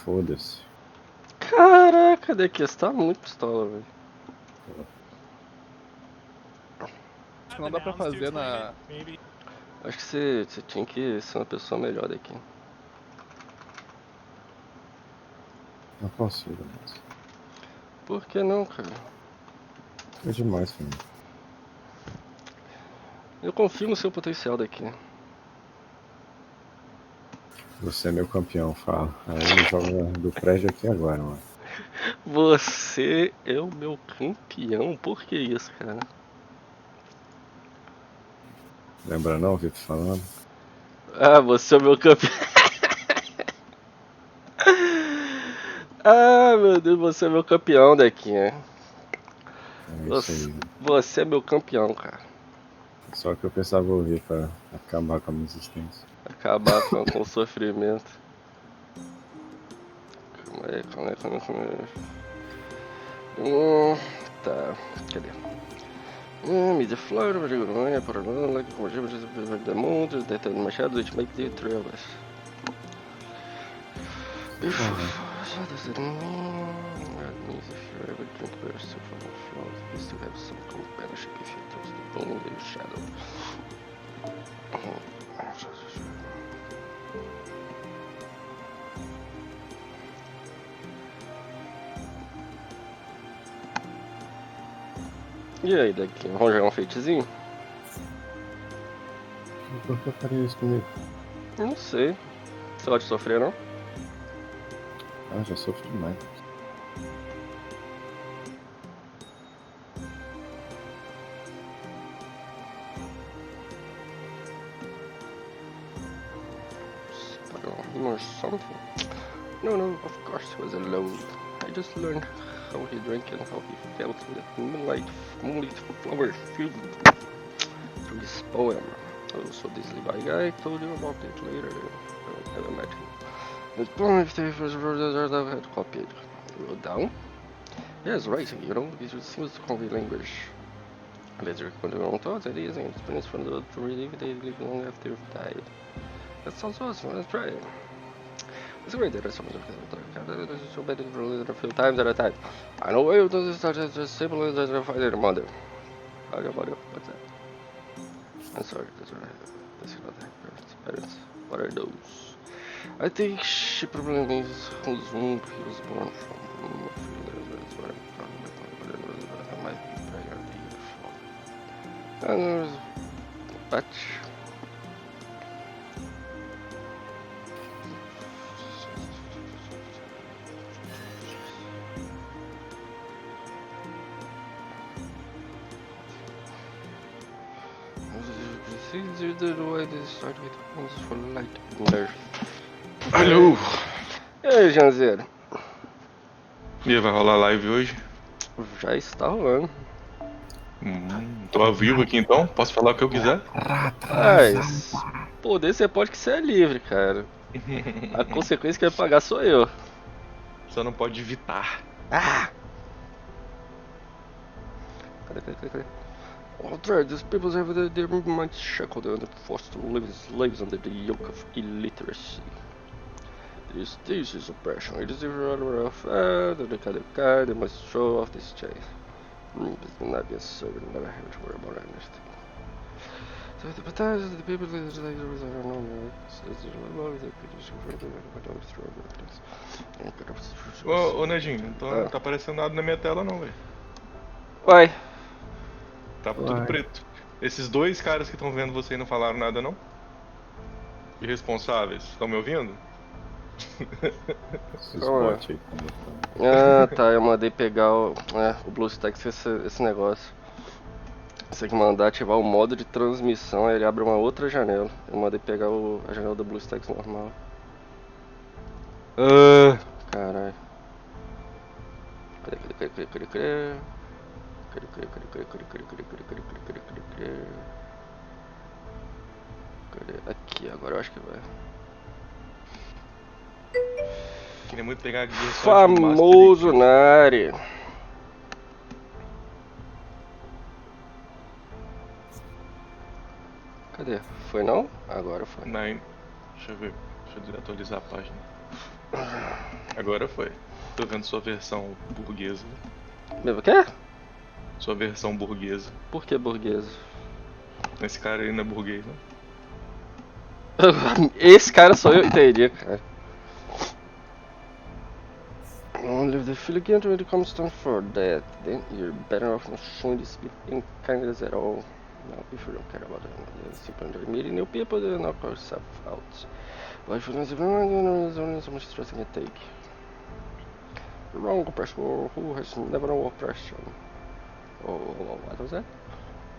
Foda-se. Caraca, daqui você tá muito pistola, velho. Acho que não dá pra fazer na... Acho que você tinha que ser uma pessoa melhor daqui. Não consigo mais. Por que não, cara? É demais, filho. Eu confio no seu potencial daqui. Você é meu campeão, fala. Aí ele joga do prédio aqui agora, mano. Você é o meu campeão? Por que isso, cara? Lembra não, Vitor falando? Ah, você é o meu campeão. Ah, meu Deus, você é meu campeão daqui, né? É isso aí. Você é meu campeão, cara. Só que eu pensava ouvir pra acabar com a minha existência. Acabar com o sofrimento. Calma aí. Tá, cadê? Mídia flora, vergonha, paranoia, como da mundo, detendo machado, it make the three of us. If that means if you ever drink beer soup from the floor, you still have some companionship if you touch the bone in the shadow. E aí, daqui? Vamos jogar um feitizinho? Por que eu faria isso comigo? Não sei. Você gosta de sofrer, não? Ah, já sofro demais. Or something? No, of course he was alone. I just learned how he drank and how he felt with that moonlit flower filled through his poem. Also, this Levi guy told you about it later. I never met him. The poem if they first had copied. Wrote down? Yes, right, you know, it seems to convey language. Later, when they were on thoughts, ideas, and experience from the to relive, they live long after you've died. That sounds awesome, let's try it. It's great that someone so bad a few times at a time. I know why you do this such as simple as I find your mother. How your mother? What's that? I'm sorry, that's what I have. That's not that. Parents. What are those? I think she probably means whose womb he was born from. That's what I'm talking about. I might be pregnant the year before. And there's but Alô! E aí, Janzeiro? E aí, vai rolar live hoje? Já está rolando. Tô ao vivo aqui então, posso falar o que eu quiser? Mas poder você pode que você é livre, cara. A consequência que vai pagar sou eu. Só não pode evitar. Ah! Cadê? Oh, there, these people have their minds shackled and forced to live as slaves under the yoke of illiteracy. This is oppression. It is rather of they must show off this chain. This will not be a servant, never have to worry about anything. So the people that are known Ô Nedinho, não tá aparecendo nada na minha tela não, velho. Uai. Tá tudo preto. Esses dois caras que estão vendo você e não falaram nada não? Irresponsáveis, estão me ouvindo? Ah, tá, eu mandei pegar o BlueStacks esse negócio. Você tem que mandar ativar o modo de transmissão, aí ele abre uma outra janela. Eu mandei pegar a janela do BlueStacks normal. Caralho. Cadê? Aqui, agora eu acho que vai. Queria muito pegar a guia só Famoso na área. Cadê? Foi não? Agora foi. Não, deixa eu ver. Deixa eu atualizar a página. Agora foi. Tô vendo sua versão burguesa. Meu, o quê? Sua versão burguesa. Por que burguesa? Esse cara aí não é burguês, não. Esse cara sou eu, entendi, cara. If the feeling really comes down for that, then you're better off not showing this any kindness at all. Now, if you don't care about it, then simply meeting new people, then knock yourself out. But if you don't there's only so much stress you can take. Wrong oppression, who has never known oppression? Oh, what was that?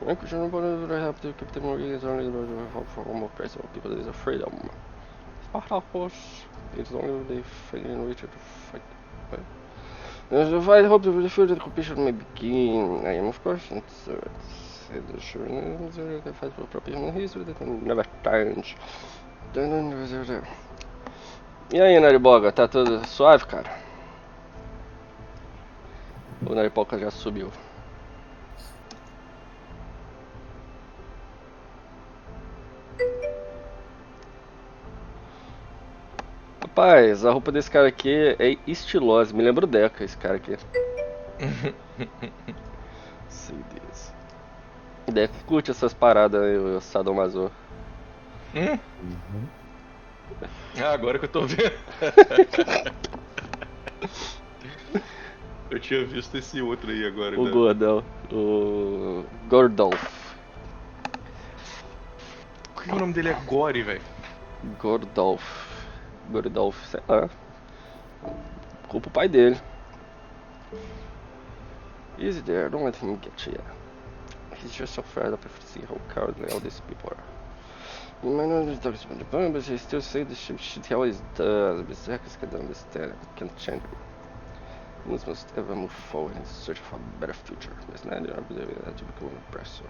I'm concerned about it, I have to keep them organized only for home oppressive people that is a freedom. Of course, it's only they find in which to fight. There's a fight hope to feel that competition may begin. I am of course the sure the fight for proper human history that never turns. E aí, Nariboga, tá tudo suave, cara? O Naripoca já subiu. Rapaz, a roupa desse cara aqui é estilosa, me lembra o Deca, esse cara aqui. Sei Deus. Deca curte essas paradas aí, o Sadomaso. Ah, agora que eu tô vendo. Eu tinha visto esse outro aí agora. O gordão, o Gordolf. Por que o nome dele é Gore, velho? Gordolf, sei lá. Culpa o pai dele. Easy there, don't let him get you. He's just so fed up to see how cowardly all these people are. You might not be talking about the bomb, but he still say the shit he always does. Berserkers can't understand, can't change him. Humans must ever move forward in search of a better future. Mas nada de habilidade de become an oppressor.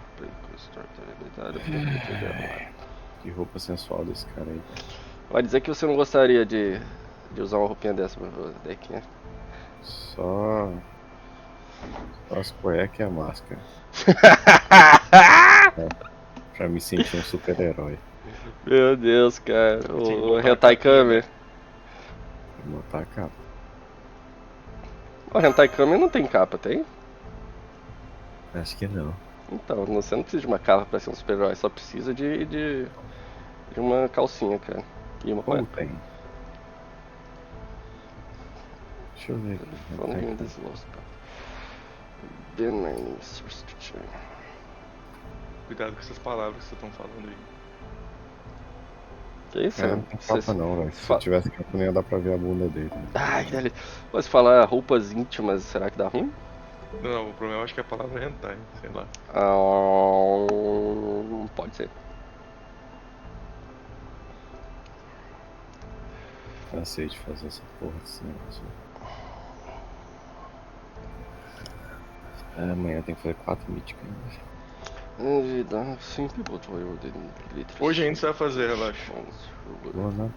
Que roupa sensual desse cara aí. Vai dizer que você não gostaria de usar uma roupinha dessa pra deck, né? Só as cuecas e a máscara. Pra me sentir um super-herói. Meu Deus, cara. O Hentai Kami. Vou botar a capa. O Hentai Kami não tem capa, tem? Acho que não. Então, você não precisa de uma capa pra ser um super-herói, só precisa de uma calcinha, cara. E uma Ou cueca. tem? Deixa eu ver aqui. Following this Lostbelt. Then my name is Restriction. Cuidado com essas palavras que vocês estão falando aí. Que isso, Não tem capa não, velho. Se tivesse capa não ia dar pra ver a bunda dele. Ai, que delícia. Pode falar roupas íntimas, será que dá ruim? Não, o problema eu acho que é a palavra hentai, sei lá. Pode ser. Cansei de fazer essa porra desse negócio. Amanhã tem que fazer 4 míticas ainda. Hoje ainda você vai fazer, relaxa. Boa, né?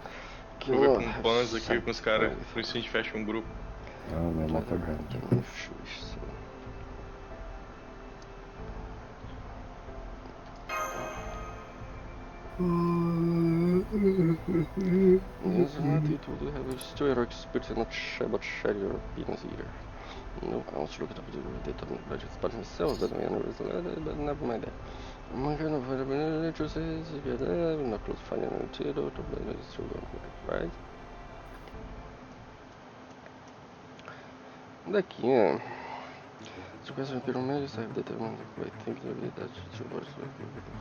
Jogar com fãs aqui com os caras, por isso a gente fecha um grupo. Não, minha moto é grande. Tudo have a story or experience not share but share your opinions here. No, I also look at the data budgets by myself, but never mind that. I'm kind of very interested in not close finding a tutor to play this through, right? Daqui, né? Se eu penso pelo menos, I have determined I think that to work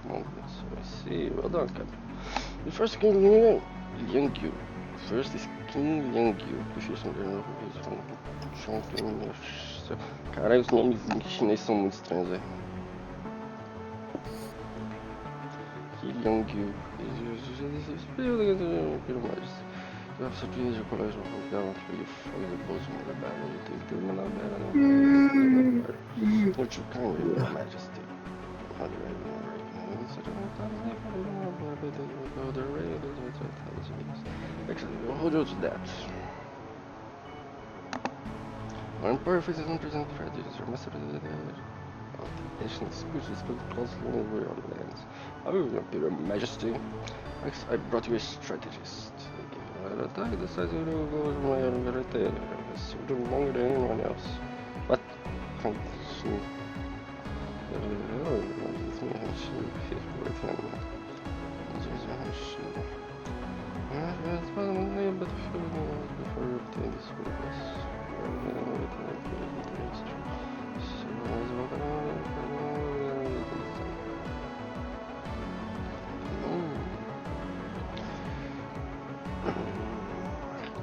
moments. I see, well done, Cap. The first king Liangyu. First is King Liangyu. Difícil de novo. Caralho, os nomes em chinês são muito estranhos, velho. Liangyu. Pelo mais. Eu só tinha de colégio no lugar onde foi o bolso da barra. Eu tenho que terminar a merda. What you kind of your majesty. Actually, we'll hold you to that. I'm perfect as present prejudice. Your master of the ancient species put closely over your lands. I will not be your majesty. I brought you a strategist. An attack the size of the goes right there. It seemed longer than anyone else. What? Can't see.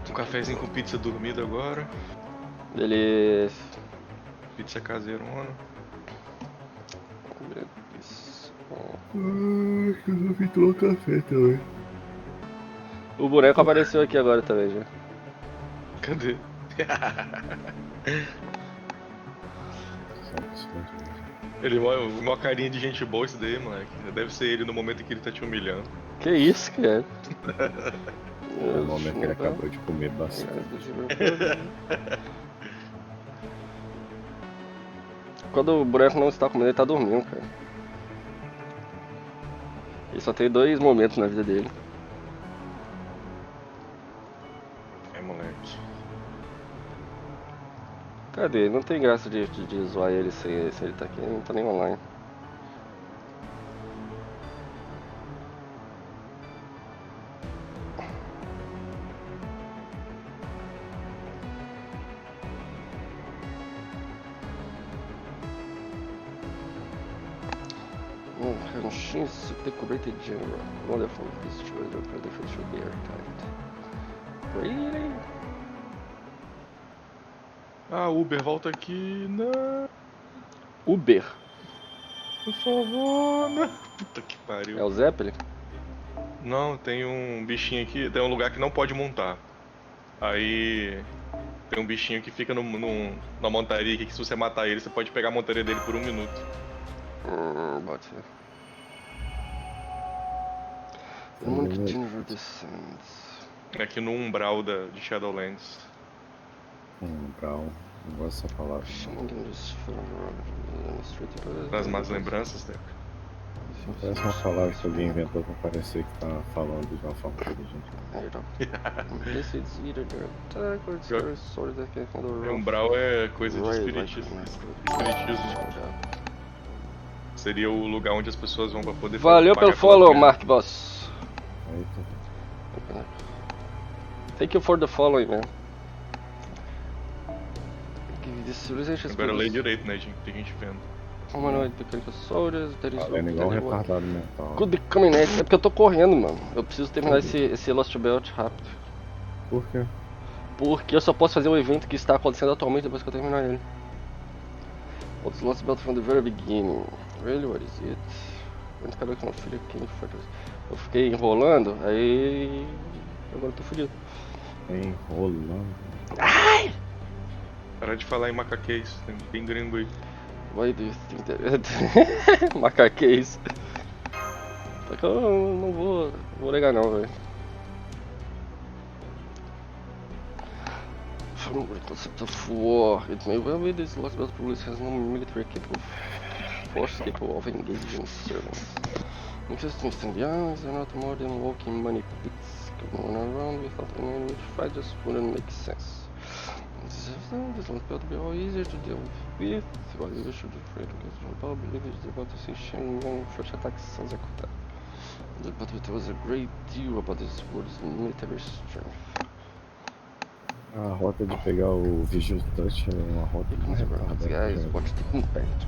Um cafezinho com pizza dormida agora. Beleza. Pizza caseirona. Ai, que eu resolvi tomar café também. O boneco apareceu aqui agora também já. Cadê? Ele uma carinha de gente boa isso daí, moleque. Deve ser ele no momento em que ele tá te humilhando. Que isso, cara? No momento que ele acabou de comer bastante. Quando o boneco não está comendo, ele tá dormindo, cara. Ele só tem 2 momentos na vida dele. É, moleque. Cadê? Não tem graça de zoar ele sem ele tá aqui, ele não tá nem online. She's decorated general. Wonderful. This should be airtight. Really? Ah, Uber, volta aqui. Não, Uber. por favor, não. Puta que pariu. É o Zeppelin? Não, tem um bichinho aqui, tem um lugar que não pode montar. Aí tem um bichinho que fica na montaria aqui, que se você matar ele, você pode pegar a montaria dele por 1 minuto. Pode ser. The Monkey General Descends. Aqui no umbral de Shadowlands. Umbral, não gosto dessa palavra. Das más lembranças, né? Parece uma palavra que alguém inventou pra parecer que tá falando de uma forma inteligente. Umbral é coisa de espiritismo. Seria o lugar onde as pessoas vão pra poder Valeu pelo follow, Mark Boss. Eita. Thank you for the following, man. Agora lê direito, né, gente? Tem gente vendo. Humanoid mechanical soldiers, there is Falando igual um retardado mental. Could be coming next. É porque eu tô correndo, mano. Eu preciso terminar esse Lostbelt rápido. Por quê? Porque eu só posso fazer o evento que está acontecendo atualmente depois que eu terminar ele. What's Lostbelt from the very beginning? Really, what is it? Cadê que meu filho aqui? Eu fiquei enrolando, aí... Agora eu tô fudido. Enrolando. Ai! Para de falar em macaquês, tem gringo aí. Why do you think that... Macaquês. Só que eu não vou negar não, velho. From the concept of war, it may well be this Lostbelt police has no military force capable of engaging servants. Interesting thing, the islands are not more than walking money pits. Going around without any which fight just wouldn't make sense. This Lostbelt will be all easier to deal with. While you should be afraid of getting probably is about to see Shenmue first attacks são executados. But it was a great deal about this world's military strength. A rota de pegar o Vigil Touch é uma rota mais retardada. Guys, watch the impact.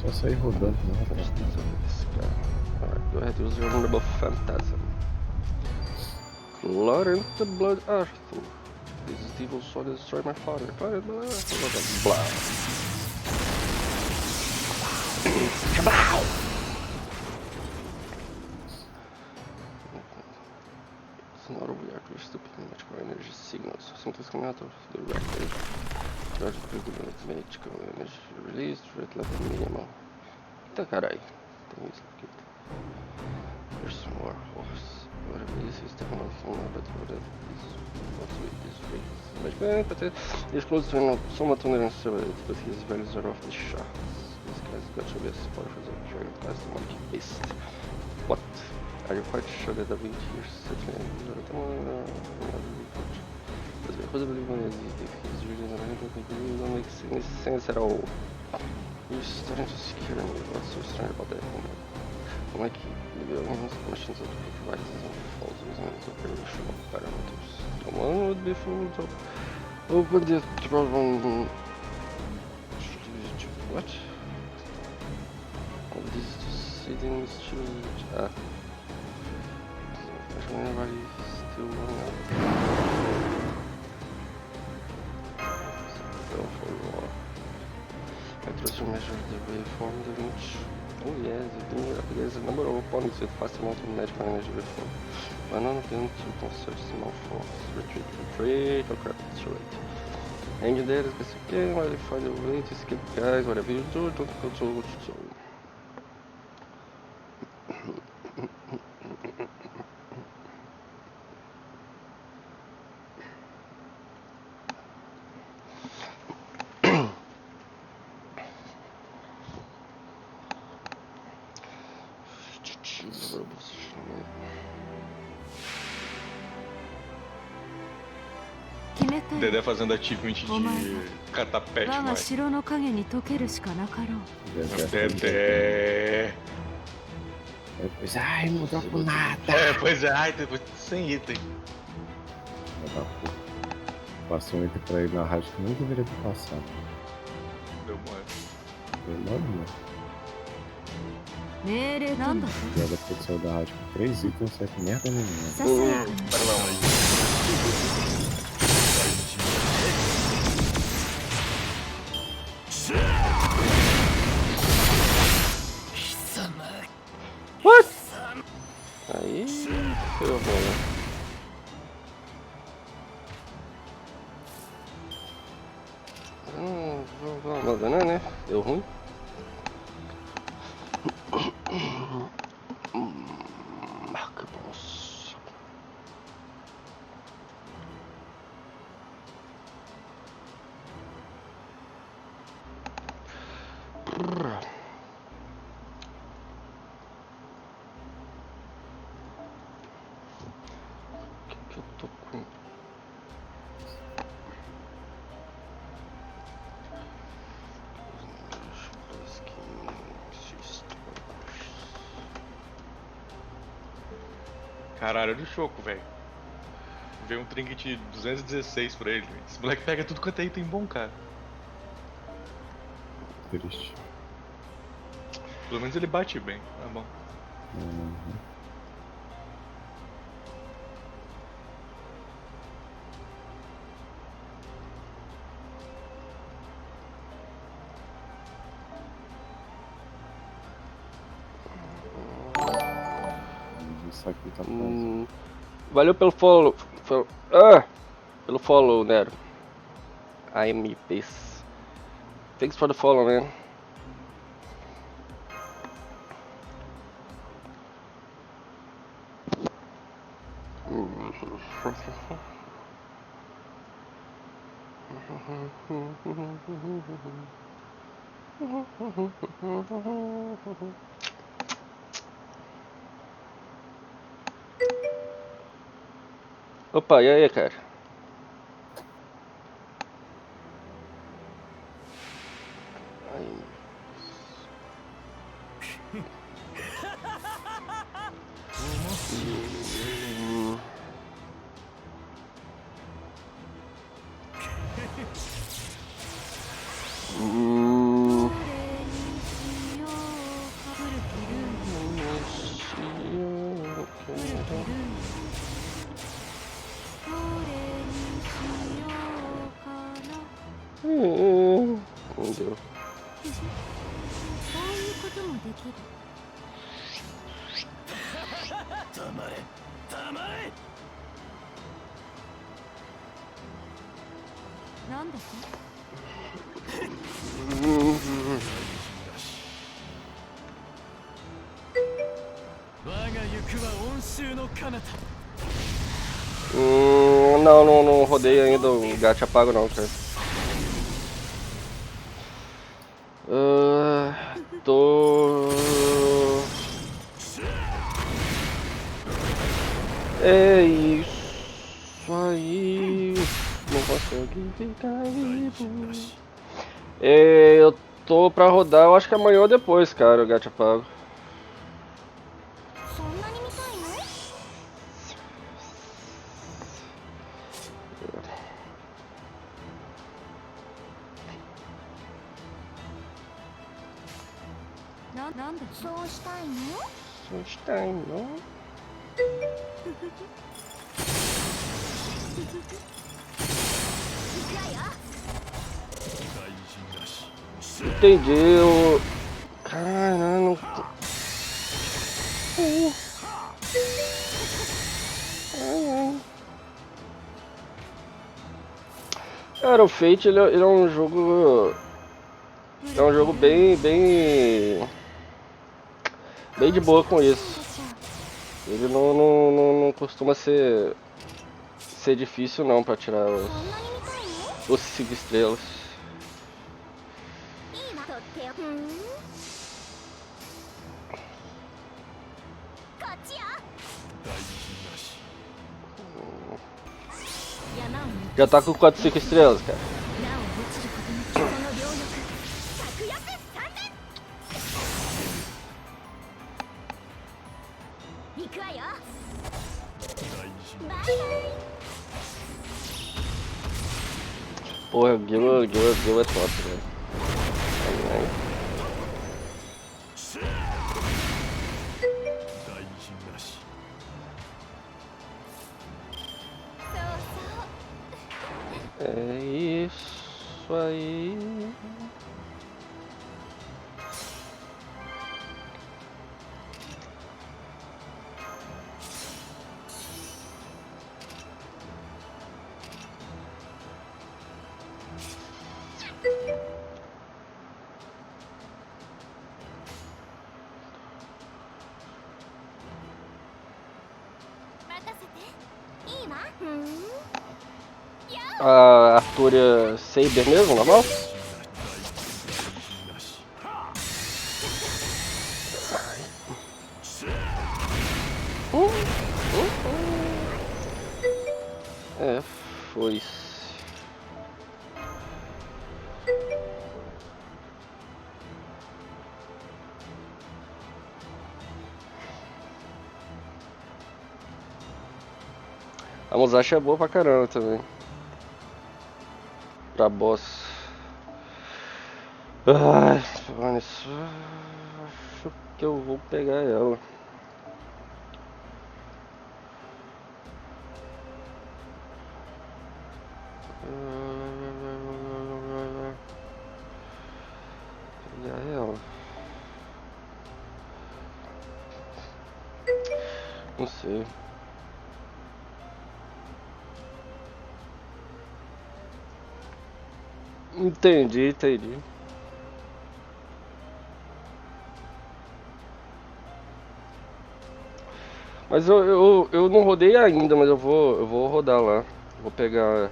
Só sair rodando, não é? Alright, go ahead, use your honorable phantasm. Chlorine the blood Arthur. This is evil sword to destroy my father. Chlorine the blood Arthur. Blah. Kablow! It's not a weird or stupid magical energy signals. Something's coming out of the record. Charge the magical energy released, red level minimal. Eita carai. Tem isso aqui. There's some more horse. Whatever this is, definitely not better than this. What's with this race? Mas he's close to him, somewhat underestimated, but his values are off the charts. This guy's got to be as powerful as a dragon class monkey beast. What? Are you quite sure that the 20 years settlement does because I believe in if his reasons are it don't make any sense at all. You're starting to scare me. What's so strange about that? Like the machines that provide false reasons of relational parameters. One would be full to open the problem. What? All these sitting still. Everybody still I trust you measure the waveform the reach. Oh yeah, the linear applies the number of opponents with fast amount of magical energy waveform. But none of them to construct small force. Retreat, oh crap, that's right. Hang in there, esquece o que, mas find a way to skip guys, whatever you do, don't go to Dedé fazendo achievement de catar pet 我が mais. 城の影に溶けるしかなかろう。 Dedé. Depois, ai, mudou com nada. É, pois é, ai, depois sem item. Filha da puta. Passei um item pra ele na rádio que nem deveria ter passado. Deu mole. Demora, né? 命令なんだと Filha da puta saiu da rádio com 3 itens, não serve pra merda nenhuma. ささやかに Pera lá, mas. Aí foi a bola. Não dá né? Deu ruim. Marca nossa. Que eu tô com Caralho, olha o choco, velho. Veio um trinket de 216 pra ele. Esse moleque pega tudo quanto é item bom, cara. Triste. Pelo menos ele bate bem, tá bom. Uhum. Isso aqui tá quase. Valeu pelo follow. Pelo follow, Nero. I am me, peace. Thanks for the follow, man. Opa, e aí, cara? Ai. Não deu. そういうこともできる。なんだと Não rodei ainda o gacha pago não, cara. Tô... consegue ficar vivo. Eu tô pra rodar, eu acho que amanhã ou depois, cara, o gacha pago. そんなに見たいの？ なんでそうしたいの？ Não está, não? 行くわよ。 Entendi, o... Caramba, cara, o Fate ele é um jogo. É um jogo bem de boa com isso. Ele não costuma ser difícil não pra tirar そんなに見たいの？ os 5 estrelas. いいわ。とってよ。ふん。こっちよ。山を抜 Já tá com 4, 5 estrelas, cara. 矢を落ちることなくその両翼。着翼三連。行くわよ。バイバイ。 Porra, o Gil é top, velho. Ai, そうそう。 é isso aí. A Artúria Saber mesmo, normal? É, foi. A Musashi é boa pra caramba também. Pra boss. Ai, mano, isso... acho que eu vou pegar ela. Pegar ela. Não sei. Entendi. Mas eu não rodei ainda, mas eu vou rodar lá. Vou pegar.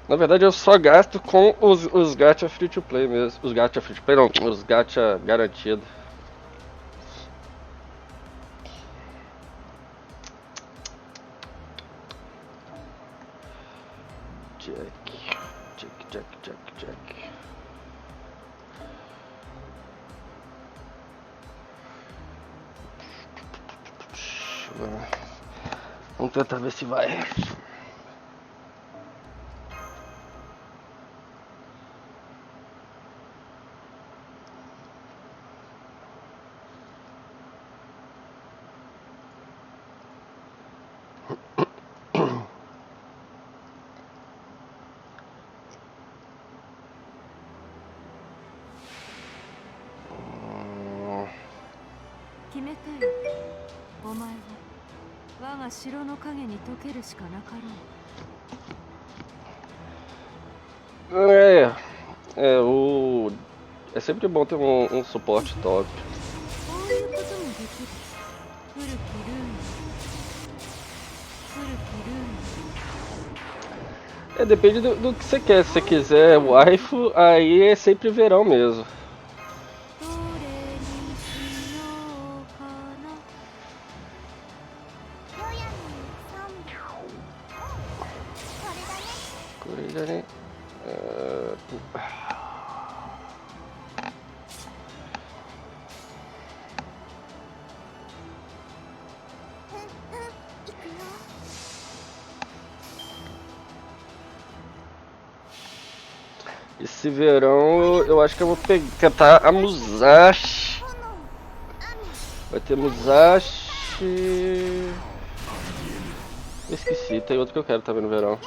Na verdade eu só gasto com os gacha free to play mesmo. Os gacha free to play não, os gacha garantido. Jack. Vamos tentar ver se vai. É sempre bom ter um suporte top. Depende do que você quer. Se você quiser waifu, aí é sempre verão mesmo. Esse verão eu acho que eu vou tentar a Musashi. Vai ter Musashi. Eu esqueci, tem outro que eu quero também no verão.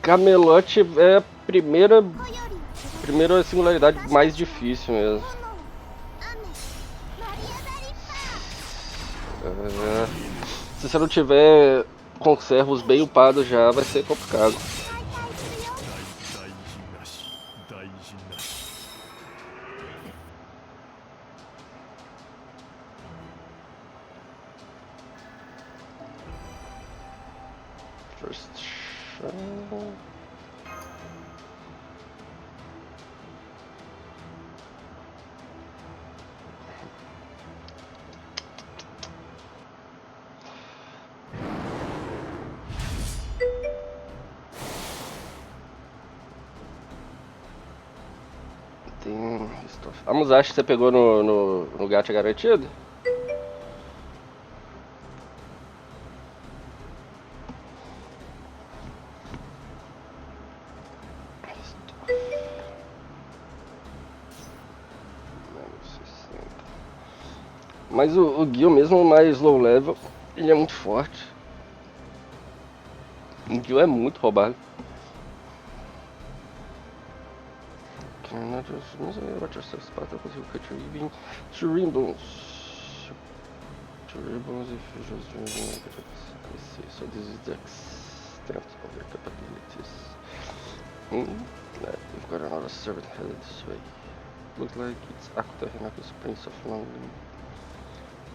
Camelote é a primeira singularidade mais difícil mesmo. Se você não tiver conservos bem upados já, vai ser complicado. First shot. Tem stuff. A Musashi você pegou no gacha garantido? Mas o Gil mesmo mais low level, ele é muito forte. O Gil é muito roubado. Watch yourself, Sparta, because you cut your evening to ribbons. To ribbons if you just drink. I see, so this is the extent of your capabilities. You've got another servant headed this way. Looks like it's Akuta Hinaku's Prince of Longling.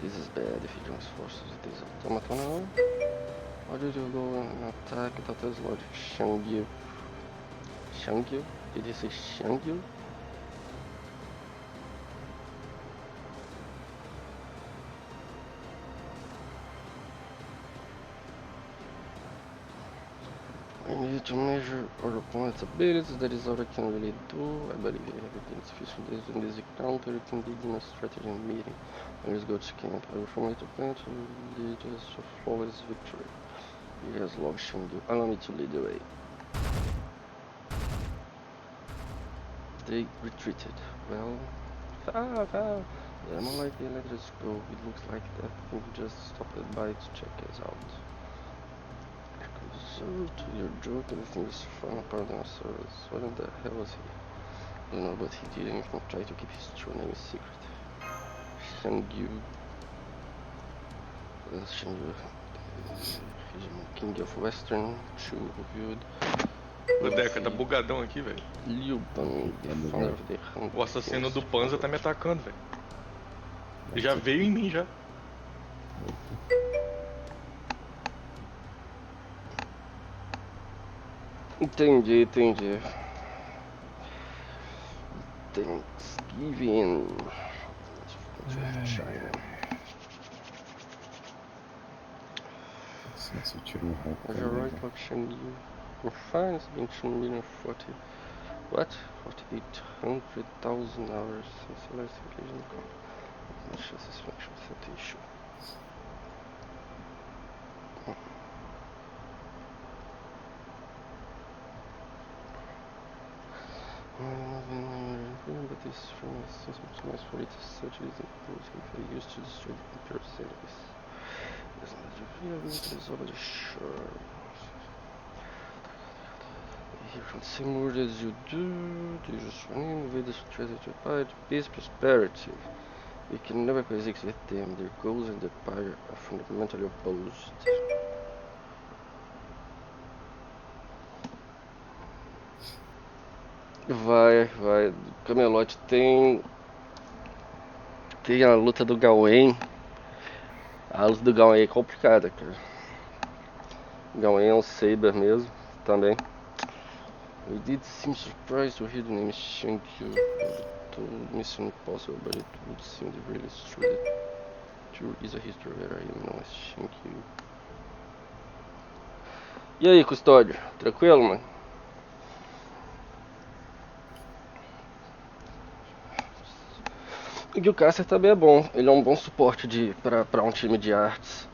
This is bad if he joins forces with this automaton now. Why did you go and attack without his logic? Shangyu? Shangyu? Did he say Shangyu? I need to measure our opponent's abilities, that is all I can really do. I believe everything is sufficient in this encounter. You can begin a strategy meeting. Let's go to camp. I will formulate a plan to lead us to flawless victory. Yes, Lord Shangyu, allow me to lead the way. They retreated. Well, yeah, more likely let us go. It looks like that thing just stopped by to check us out. So, to your joke, everything is falling apart on ourselves. What in the hell was he? I don't know, but he didn't even try to keep his true name a secret. Shangyu. Shangyu. King of Western, Chu reviewed. O Deca tá bugadão aqui, velho. Liu Bang, the founder of the Han. O assassino do Panza tá me atacando, velho. Ele já veio em mim já. Entendi. Thanksgiving. China. Se eu tiro um raio, As your right lock Shangyu. Your fine has been 2,040,000. What? 48,000 hours since the last occasion. Much satisfaction without issue. But this from a system nice for it to search it and used to destroy the Emperor's enemies. Isn't that your fear? It is already sure. You hear from the same word as you do. You just run in with this treasure to abide. Peace, prosperity. You can never coexist with them. Their goals and their power are fundamentally opposed. Vai. Camelote tem. Tem a luta do Gawain. A luta do Gawain é complicada, cara. Gawain é um Saber mesmo, também. We did seem surprised to hear the name Shankyu. Told Mission Impossible, but it would seem really true. There is a history where I am known as Shankyu. E aí, Custódio? Tranquilo, mano? O Gilcaster também é bom. Ele é um bom suporte pra um time de artes.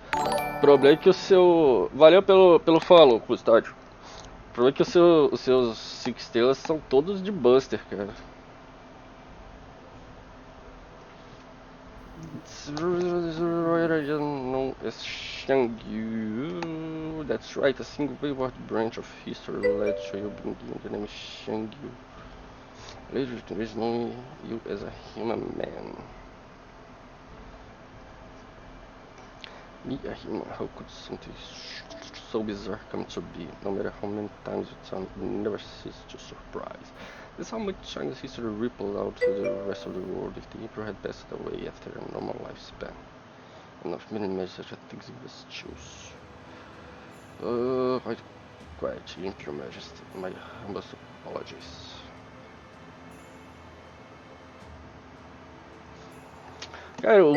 O problema é que o seu... Valeu pelo follow, Custódio. O problema é que os seus 5 estrelas são todos de Buster, cara. Known as Shangyu. That's right, a single wayward branch of history led to you being given the name Shangyu. Later to this knowing you as a human man. Me, a human, how could something so bizarre come to be? No matter how many times you tell me, it never ceases to surprise. This is how much Chinese history rippled out to the rest of the world if the emperor had passed away after a normal lifespan. Enough many measures such things give us chills. Quite quiet, Imperial Majesty. My humblest apologies. Cara, o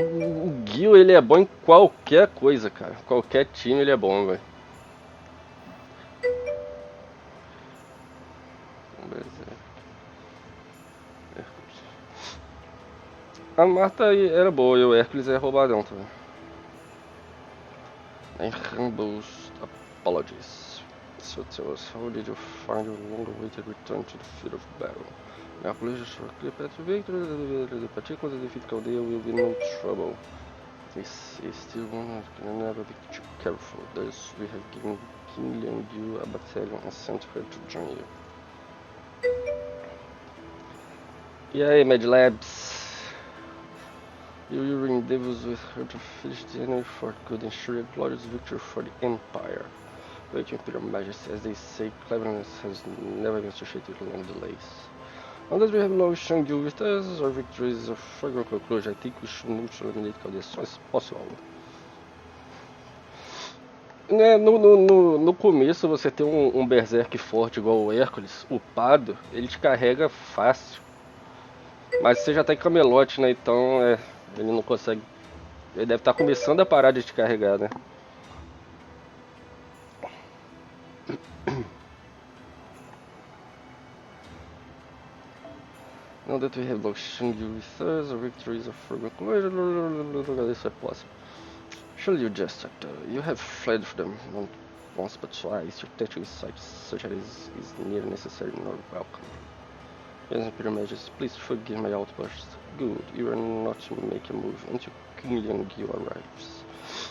Gil, ele é bom em qualquer coisa, cara. Qualquer time ele é bom, velho. A Marta era boa e o Hércules é roubadão também. My humblest apologies. So tell us, how did you find your long-awaited return to the field of battle? My apologies for a clear path to victory. The particular defeat Caldea will be no trouble. This is still one can never be too careful. Thus, we have given King Liang a battalion and sent her to join you. E aí, Mad Labs? Your endeavors with her to finish the enemy fort could ensure a glorious victory for the Empire. Wait, Imperial Majesty, as they say, cleverness has never been associated with long delays. Now that we have lost Shangyu with us, our victory is a foregone conclusion. I think we should move to eliminate Caldea as soon as possible. Né, no começo você tem um berserk forte igual o Hércules, upado, ele te carrega fácil. Mas você já tá em camelote, né? Então ele não consegue. Ele deve estar começando a parar de te carregar, né? Now that we have lost Shangyu with us, our victory is a foregone conclusion. This is possible. Surely you just you have fled from them not once but twice. Your tactical insight such as is neither necessary nor welcome. Yes, Imperial Majesty, please forgive my outburst. Good, you are not to make a move until King Liang arrives.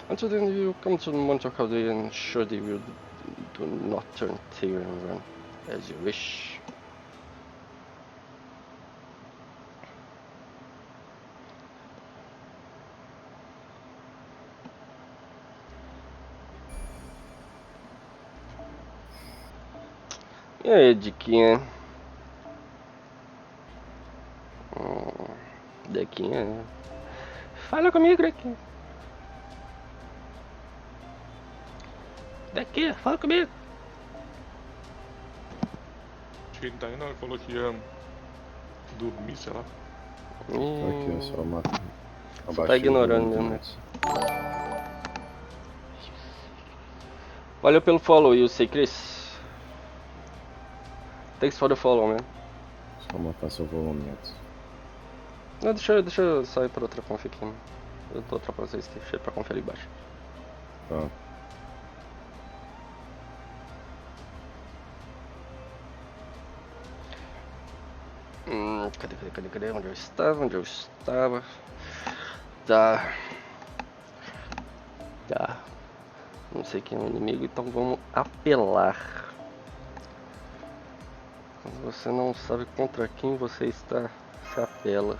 Until then, you come to monitor Caldea and ensure they will do not turn tail and run as you wish. E aí, Diquinha? Diquinha? Fala comigo, Diquinha. Diquinha, fala comigo. Acho que ele tá indo, ele falou que ia dormir, sei lá. Aqui é só uma. Você tá ignorando mesmo, né? Valeu pelo follow, you sei, Chris. Thanks for the follow, man. Só matar seu volume antes. Não, deixa eu sair para outra conf aqui, né? Eu tô atrapalhando vocês, deixa eu ir pra conf ali embaixo. Tá. Cadê? Onde eu estava? Tá. Não sei quem é o inimigo, então vamos apelar. Quando você não sabe contra quem você está, se apela.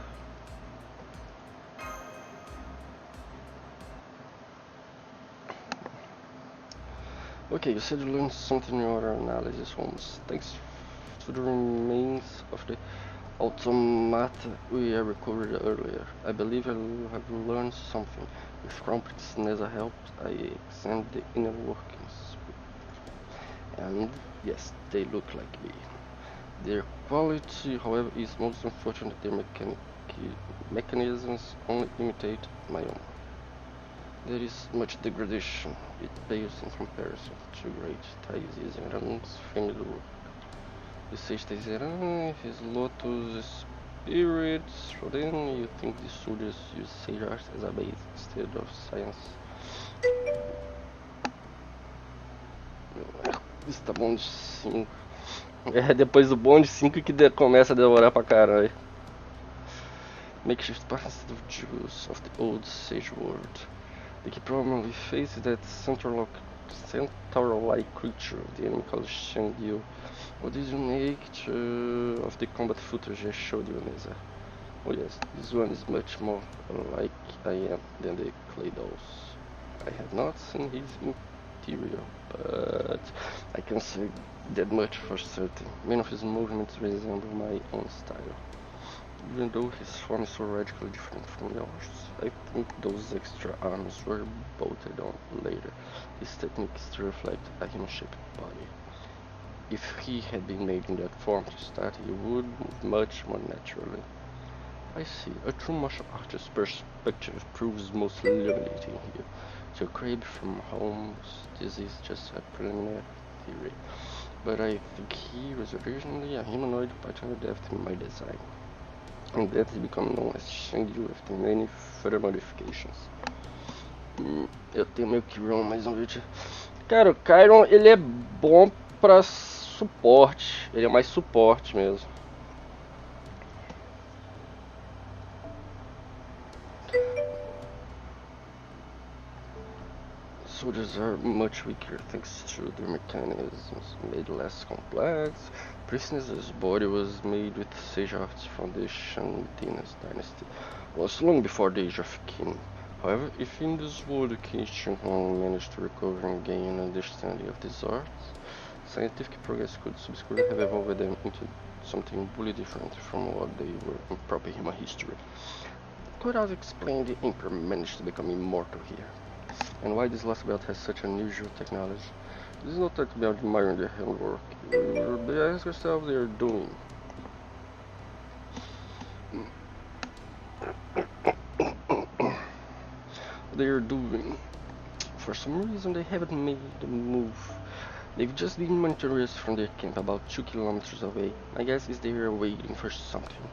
Okay, you said you learned something in your analysis, Holmes. Thanks to the remains of the automata we recovered earlier. I believe I have learned something. With Kronprins's help, I examined the inner workings. And yes, they look like me. Their quality, however, is most unfortunate. Their mechanisms only imitate my own. There is much degradation. It pales in comparison to great Taizeran's famed work. The sage Taizeran, his lotus spirits, for then you think the soldiers use sage art as a base instead of science. Isso tá bom de 5. É depois do bonde 5 que começa a demorar pra caralho. Makeshift parts of juice of the old sage world. The key problem we face is that centaur-like creature the enemy called Shangyu. What is unique of the combat footage I showed you, Neza? Oh yes, this one is much more like I am than the clay dolls. I have not seen his interior, but I can say that much for certain. Many of his movements resemble my own style. Even though his form is so radically different from yours, I think those extra arms were bolted on later. His techniques to reflect a human-shaped body. If he had been made in that form to start, he would move much more naturally. I see. A true martial artist's perspective proves most illuminating here. To crave from Holmes, this is just a preliminary theory. But I think he was originally a humanoid pattern depth in my design. And that has become known as Shangyu after many further modifications. Eu tenho meu Kiron, mais um vídeo. Cara, o Chiron ele é bom pra suporte. Ele é mais suporte mesmo. Soldiers are much weaker thanks to their mechanisms made less complex. Princess's body was made with sage arts from the Shang dynasty, was long before the age of Qin. However, if in this world King Shihong managed to recover and gain an understanding of these arts, scientific progress could subsequently have evolved them into something wholly different from what they were in proper human history. Could have explained the Emperor managed to become immortal here, and why this Lostbelt has such unusual technology. This is not that we are admiring their handwork. They ask yourself they are doing. They are doing. For some reason they haven't made the move. They've just been monitoring us from their camp about 2 kilometers away. My guess is they are waiting for something.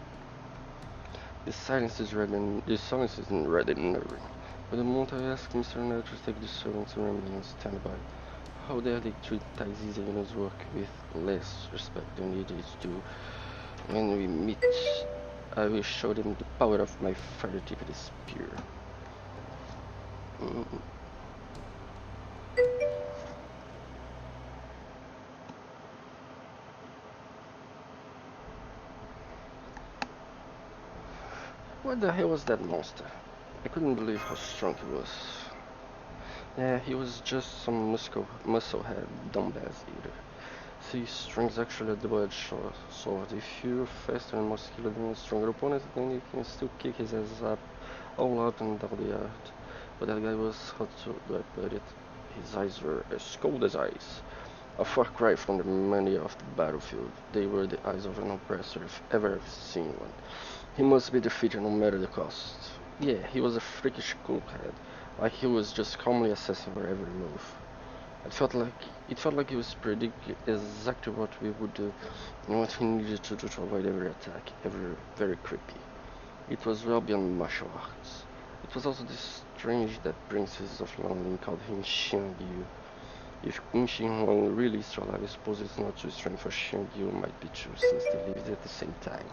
The silence is rather nerving. But the moment I ask Mr. Nell to take the servants and remain on standby, how dare they treat Taizi's work with less respect than it is due? When we meet, I will show them the power of my fire-tipped spear. What the hell was that monster? I couldn't believe how strong he was. Yeah, he was just some musclehead dumbass eater. See, strength's actually a double-edged sword. If you're faster and more skilled than a stronger opponent, then you can still kick his ass up, all up and down the yard. But that guy was, how do I put it? His eyes were as cold as ice. A far cry from the mania of the battlefield. They were the eyes of an oppressor if ever I've seen one. He must be defeated no matter the cost. Yeah, he was a freakish coolhead, like he was just calmly assessing our every move. It felt like he was predicting exactly what we would do and what he needed to do to avoid every attack, very creepy. It was well beyond martial arts. It was also this strange that princess of London called him Xiangyu. If Qin Shi Huang really is alive, I suppose it's not too strange for Xiangyu might be true since they lived at the same time.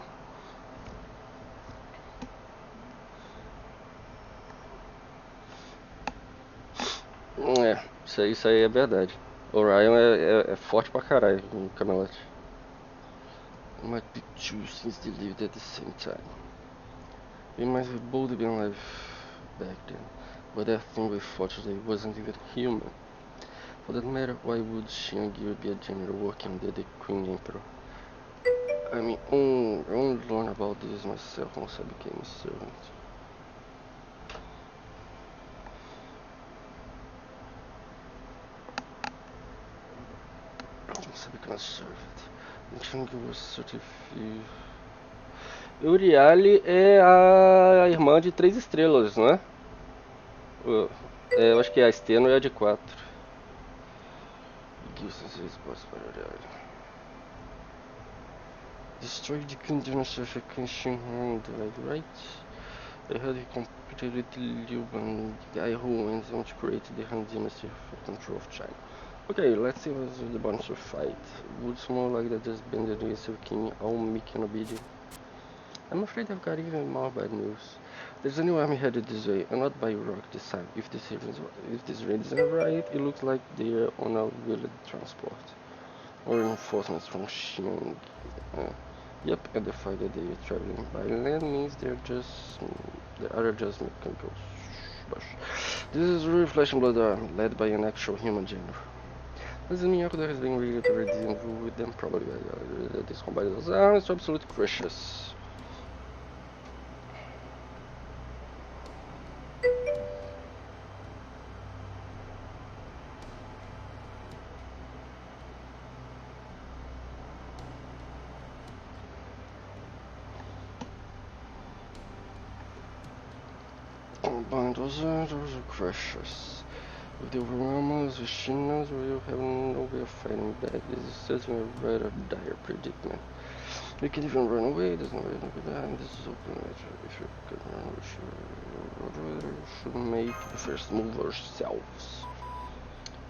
É, isso aí é verdade. O Ryan é forte pra caralho em Camelot. Might be true since they lived at the same time. They might have both been alive back then, but that thing we fought today wasn't even human. For that matter, why would Xiangyu be a general working under the Queen Emperor? I only learned about this myself once I became a servant. Once I became a servant. Uriali é a irmã de 3 estrelas, não é? Eu acho que a Steno é a de 4. Destroy the continuous vacation right? I heard he competed with Liu Ban, the guy who went on to create the Han Dynasty for control of China. Okay, let's see what's the bunch of fight. Would more like that just bended against your king, all meek and obedient. I'm afraid I've got even more bad news. There's a new army headed this way, and not by rock this time. If this raid is right, it looks like they're on a wheeled transport. Or reinforcements from Xiang. Yep, and the fact that they are traveling by land means they are just mechanical. This is really flesh and blood army, led by an actual human general. Doesn't mean Yakuza has been really involved with them, probably. This combined arms are absolute crushes. Those are crushes. With the overwhelmers, the Shinas will have no way of fighting back. This is certainly a rather dire predicament. You can even run away, there's no way to be behind. This is open. If you could run, you should make the first move yourselves.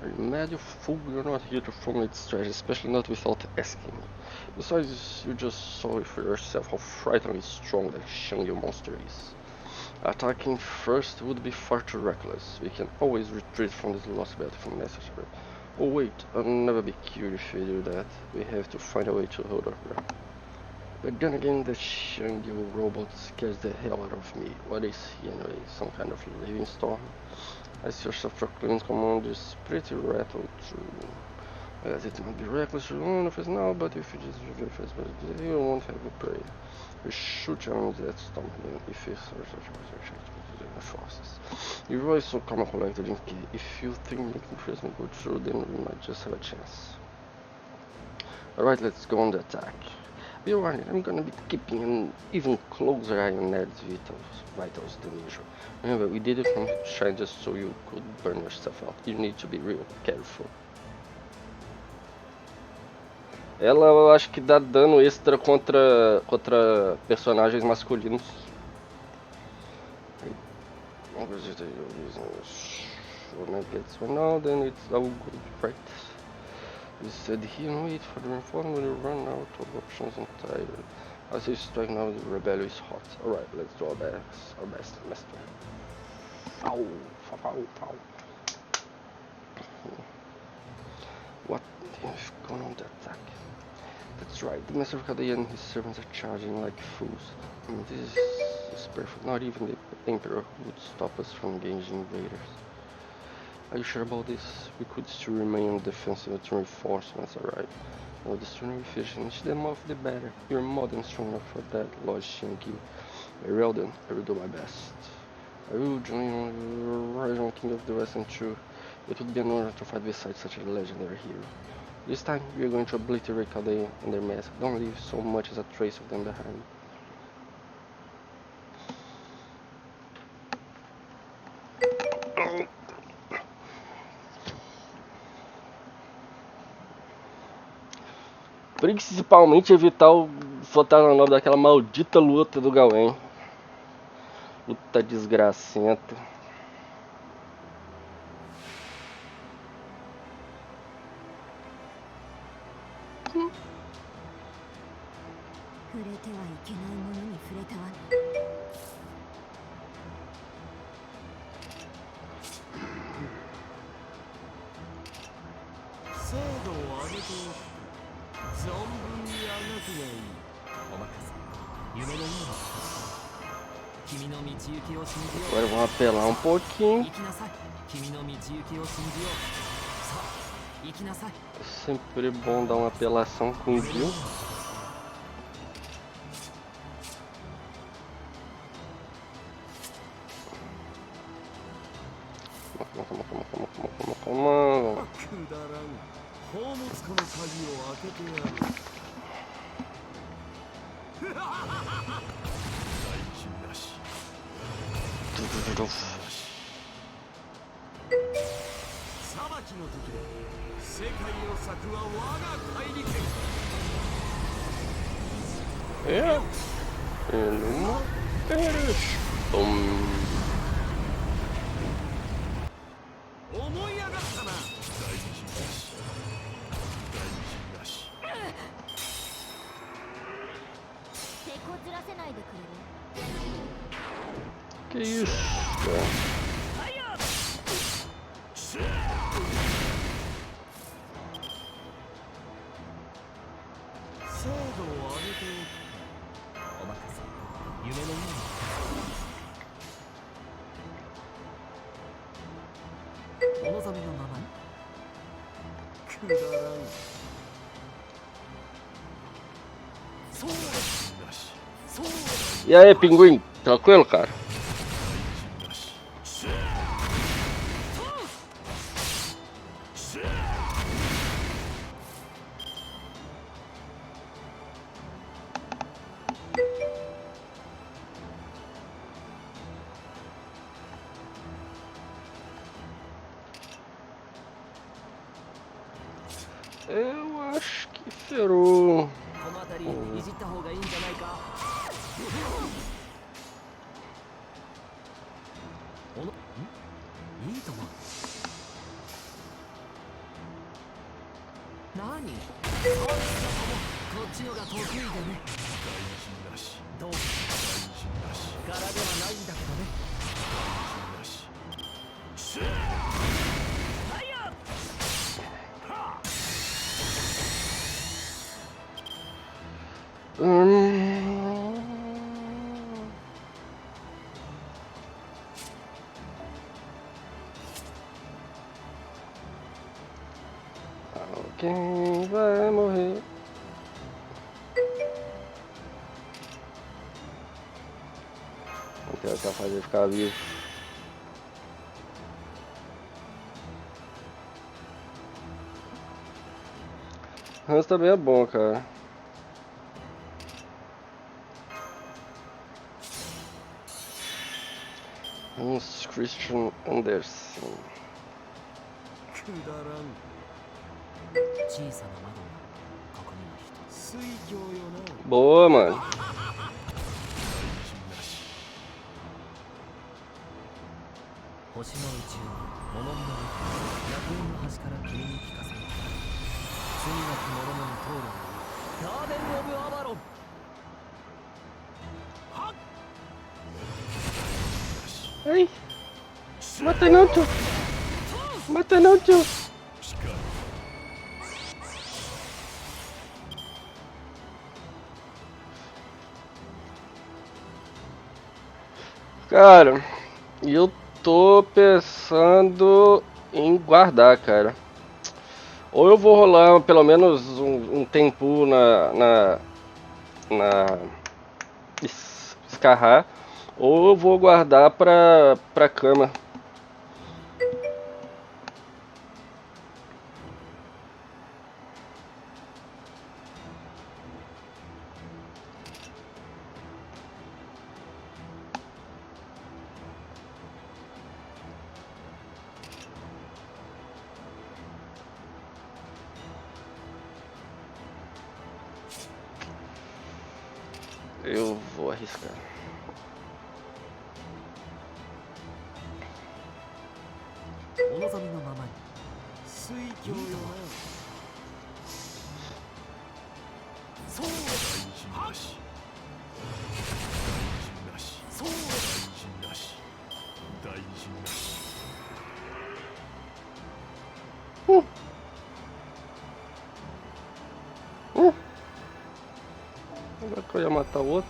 Are you mad, you fool? You're not here to formulate strategy, especially not without asking me. Besides, you just saw for yourself how frighteningly strong that Shangyu monster is. Attacking first would be far too reckless. We can always retreat from this Lostbelt if necessary. Oh wait, I'll never be cured if we do that. We have to find a way to hold our ground. But then again, the Shangyu robot scares the hell out of me. What is he anyway? Some kind of living storm? I see your self-proclaimed command is pretty rattled too. Yes, it might be reckless to one of us now, but if you just review first, you won't have a prayer. We should challenge that storm again if it's the forces. You're always so calm and collected in key. If you think making imprisonment go through, then we might just have a chance. Alright, let's go on the attack. Be warned, I'm gonna be keeping an even closer eye on Ned's vitals than usual. Remember, we did it from China just so you could burn yourself out. You need to be real careful. Ela, eu acho que dá dano extra contra personagens masculinos. Now then it's all good, right? You said here, wait for the reinforcement when you run out of options entirely. I say strike now, the rebellion is hot. Alright, let's do our best, master. Ow, ow, ow. What is going on the attack? That's right, the Master of Kadeya and his servants are charging like fools. This is perfect, not even the Emperor would stop us from engaging invaders. Are you sure about this? We could still remain on defensive until reinforcements arrive. No, the sooner we finish them off, the better. You're more than strong enough for that, Lord Shinki. Very well then, I will do my best. I will join the original King of the West and true. It would be an honor to fight beside such a legendary hero. This time, we are going to obliterate Kadeya and their mess. Don't leave so much as a trace of them behind. Principalmente evitar o fantasma novo daquela maldita luta do Gawain. Luta desgracenta. Agora vamos apelar um pouquinho. É sempre bom dar uma apelação com o Gil. É. Numa peres. Bum. Que isso, cara? E aí, pinguim? Tranquilo, cara? Eu acho que ferrou. Alguém vai morrer. Vou tentar fazer ficar vivo. Hans também é bom, cara. Hans Christian Andersen. Boa, mano. Ai, mata não, tio. Mata não, tio. Cara, eu tô pensando em guardar, cara. Ou eu vou rolar pelo menos um tempo na escarrar, ou eu vou guardar pra cama. Eu vou arriscar. Agora que eu ia matar o outro.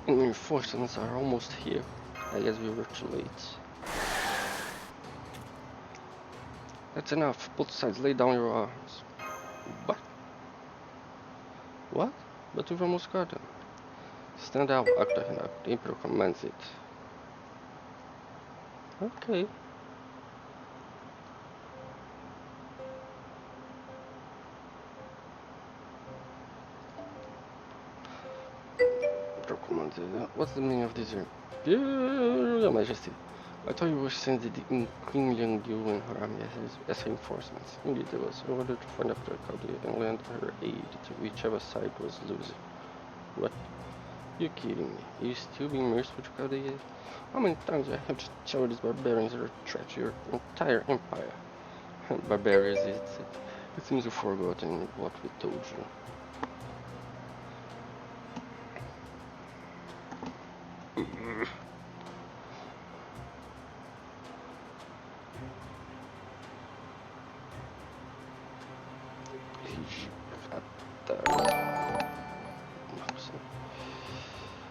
The reinforcements are almost here. I guess we were too late. That's enough. Both sides, lay down your arms. What? What? But we've almost got them. Stand out, Octahinok. The Emperor commands it. Okay. Emperor commands it. What's the meaning of this here? Your Majesty. I thought you were sending the Queen Liang Yu and her army as reinforcements. Indeed there was, in order to find after Chaldea and lend her aid to whichever side was losing. What? You're kidding me. Are you still being merciful to Chaldea? How many times do I have to tell these barbarians are a threat to your entire empire? Barbarians, it seems you've forgotten what we told you.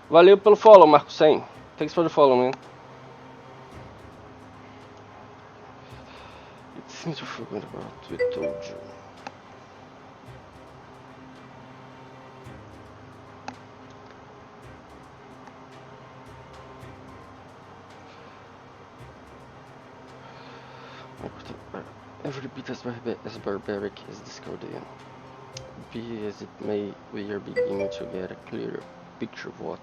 Valeu pelo follow, Marco 100. Thanks for the follow, man. It seems we forgot about what we told you. Every bit as barbaric as this Chaldean. Be as it may, we are beginning to get a clearer picture of what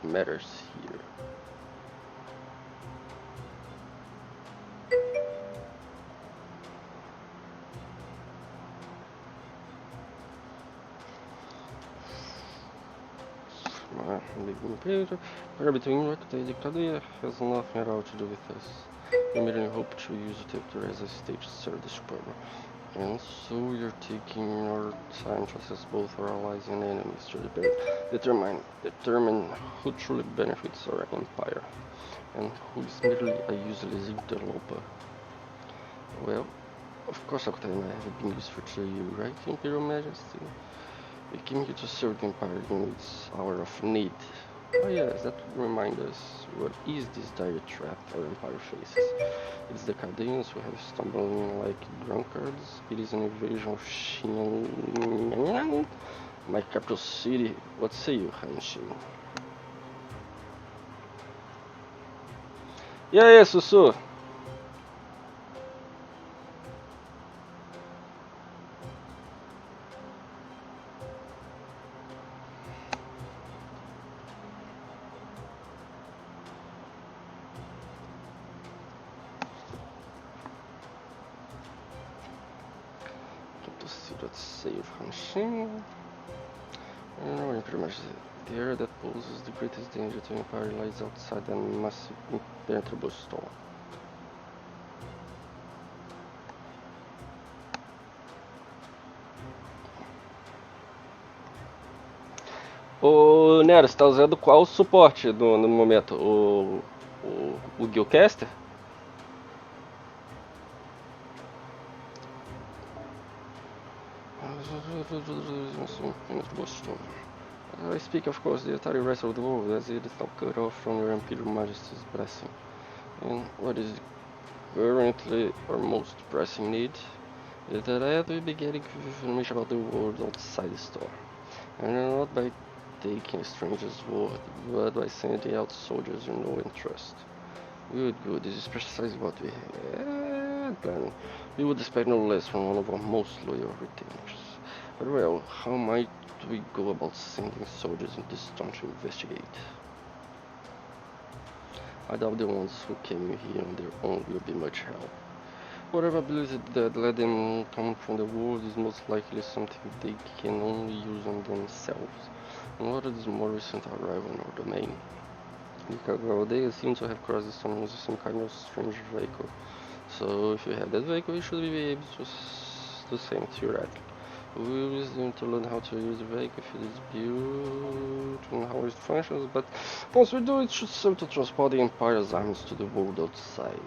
matters here. Prayer between the Chaldean has nothing at all to do with us. We merely hope to use the territory as a stage to serve the Suprema. And so you're taking your time to assess both our allies and enemies to determine who truly benefits our empire, and who is merely a useless interloper. Well, of course Octane and I have been useful to you, right, Imperial Majesty? We came here to serve the empire in its hour of need. Oh yes, that would remind us, what is this dire trap our empire faces? It's the Chaldeans who have stumbled in like drunkards. It is an invasion of Xinjiang, my capital city. What say you, Hanshin? E aí, Sussu? Let's save Hanshin. No, pretty much the area that poses the greatest danger to the empire lies outside a massive impenetrable storm. Ô Nero, você tá usando qual suporte no momento? O Guildcaster? I speak, of course, the entire rest of the world, as it is now cut off from your Imperial Majesty's blessing. And what is currently our most pressing need is that we be getting information about the world outside the store. And not by taking strangers' word, but by sending out soldiers you know and trust. Good, this is precisely what we had planned. We would expect no less from one of our most loyal retainers. But well, how might we go about sending soldiers into this town to investigate? I doubt the ones who came here on their own will be much help. Whatever ability that let them come from the world is most likely something they can only use on themselves. And what is more recent arrival in our domain? They seem to have crossed the storm using some kind of strange vehicle. So if you have that vehicle, you should be able to do the same theoretically. We will use them to learn how to use the vehicle if it is built and how it functions, but once we do, it should serve to transport the Empire's armies to the world outside.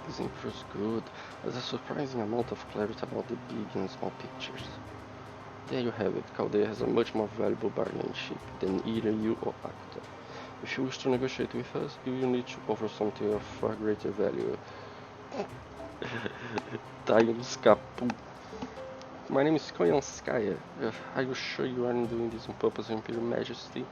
This info is good. There's a surprising amount of clarity about the big and small pictures. There you have it. Chaldea has a much more valuable bargaining chip than either you or Acta. If you wish to negotiate with us, you will need to offer something of far greater value. Tailskapu. My name is Koyanskaya. Are you sure you aren't doing this on purpose, Imperial Majesty?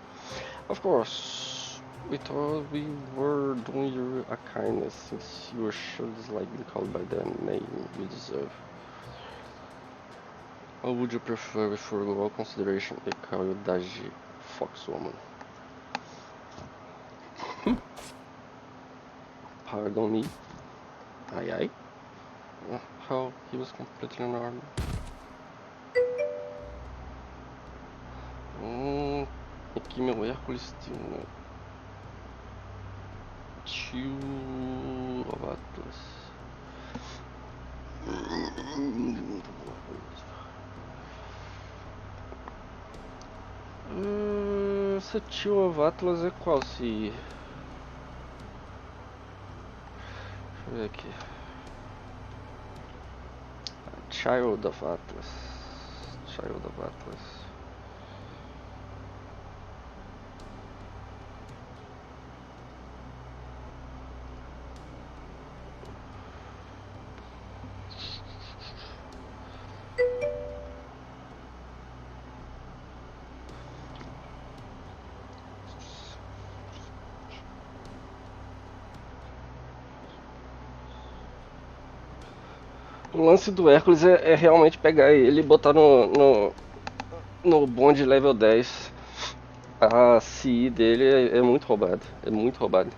Of course. We thought we were doing you a kindness since you were sure dislike being called by the name you deserve. Or would you prefer, before all consideration, I call you Daji, Foxwoman? Pardon me? Aye aye? How? He was completely unarmed. Aqui meu Hércules tinha Tio of Atlas. Essa Tio of Atlas é qual? Se... Deixa eu ver aqui. Child of Atlas. Child of Atlas. O lance do Hércules é realmente pegar ele e botar no bonde level 10. A CI dele é muito roubada. É muito roubada.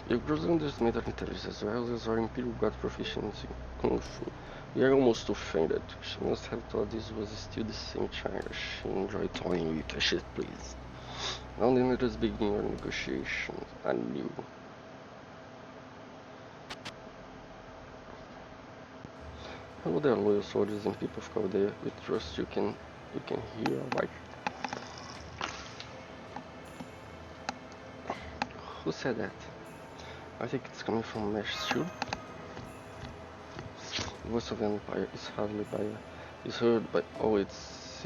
You grossly underestimate our intelligence as well as our Imperial Guard proficiency in Kung Fu. We are almost offended. She must have thought this was still the same China she enjoyed toying with. Shit, please. Now then, let us begin our negotiations anew. Hello there, loyal soldiers and people of Caldea. We trust you can hear our right. Who said that? I think it's coming from Mesh Shield. The voice of the Empire is heard by all its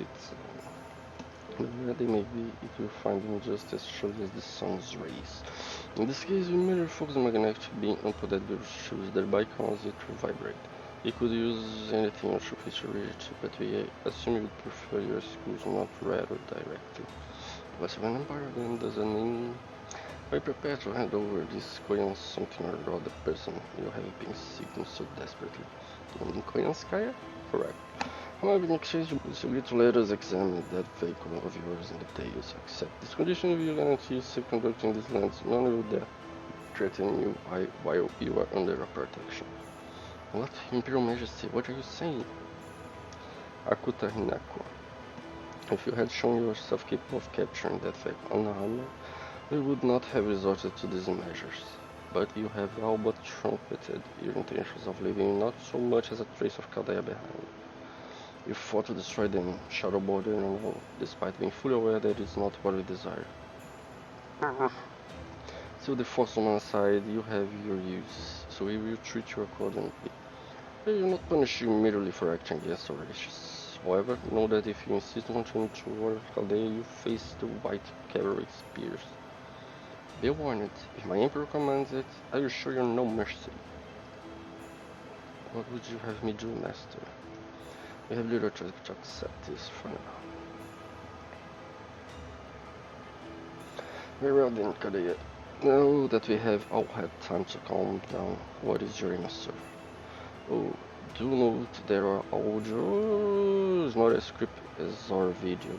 where they may be, it will find them just as surely as the sun's rays. In this case, we merely focus the magnetic being onto that virus shoes, thereby cause it to vibrate. You could use anything on your feature reach, but we assume you'd prefer your skills not read or directly. The voice of an Empire then doesn't mean I prepare to hand over this Koyan something or other person you have been seeking so desperately. You mean Koyanskaya? Correct. However, in exchange, you agree to let us examine that vehicle of yours in the days. Accept this condition if you guarantee safe conducting these lands. None will dare threaten you while you are under our protection. What? Imperial Majesty, what are you saying? Akuta Hinako. If you had shown yourself capable of capturing that vehicle unarmed, we would not have resorted to these measures, but you have all but trumpeted your intentions of leaving not so much as a trace of Caldea behind. You fought to destroy them, shadow border and all, despite being fully aware that it is not what we desire. Still, the force on one side, you have your use, so we will treat you accordingly. We will not punish you merely for acting against our wishes. However, know that if you insist on returning to war Caldea, you face the white cavalry spears. Be warned, if my Emperor commands it, I will show you no mercy. What would you have me do, Master? We have little choice but to accept this for now. Very well then, Caldea. Now that we have all had time to calm down, what is your answer? Oh, do note there are audio, not as script as our video.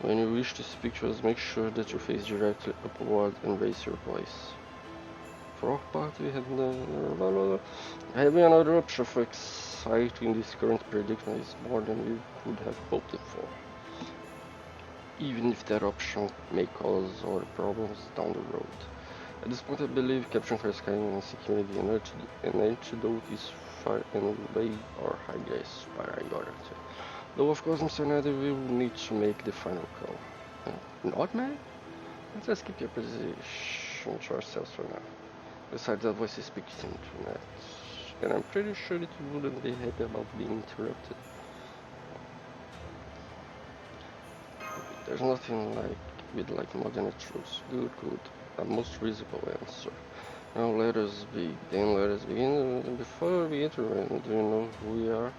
When you wish to speak to us, make sure that you face directly upward and raise your voice. For our part, we have having another option for exciting this current predicament is more than we could have hoped for. Even if that option may cause other problems down the road. At this point, I believe capturing Fire Sky and securing an antidote is far and away our highest priority. Though, of course, Mr. Nether will need to make the final call. Not, man? Let's just keep your position to ourselves for now. Besides, that voice speaks internet, and I'm pretty sure it wouldn't be happy about being interrupted. There's nothing we'd like more than a truce. Good. A most reasonable answer. Now let us begin. Before we enter, do you know who we are?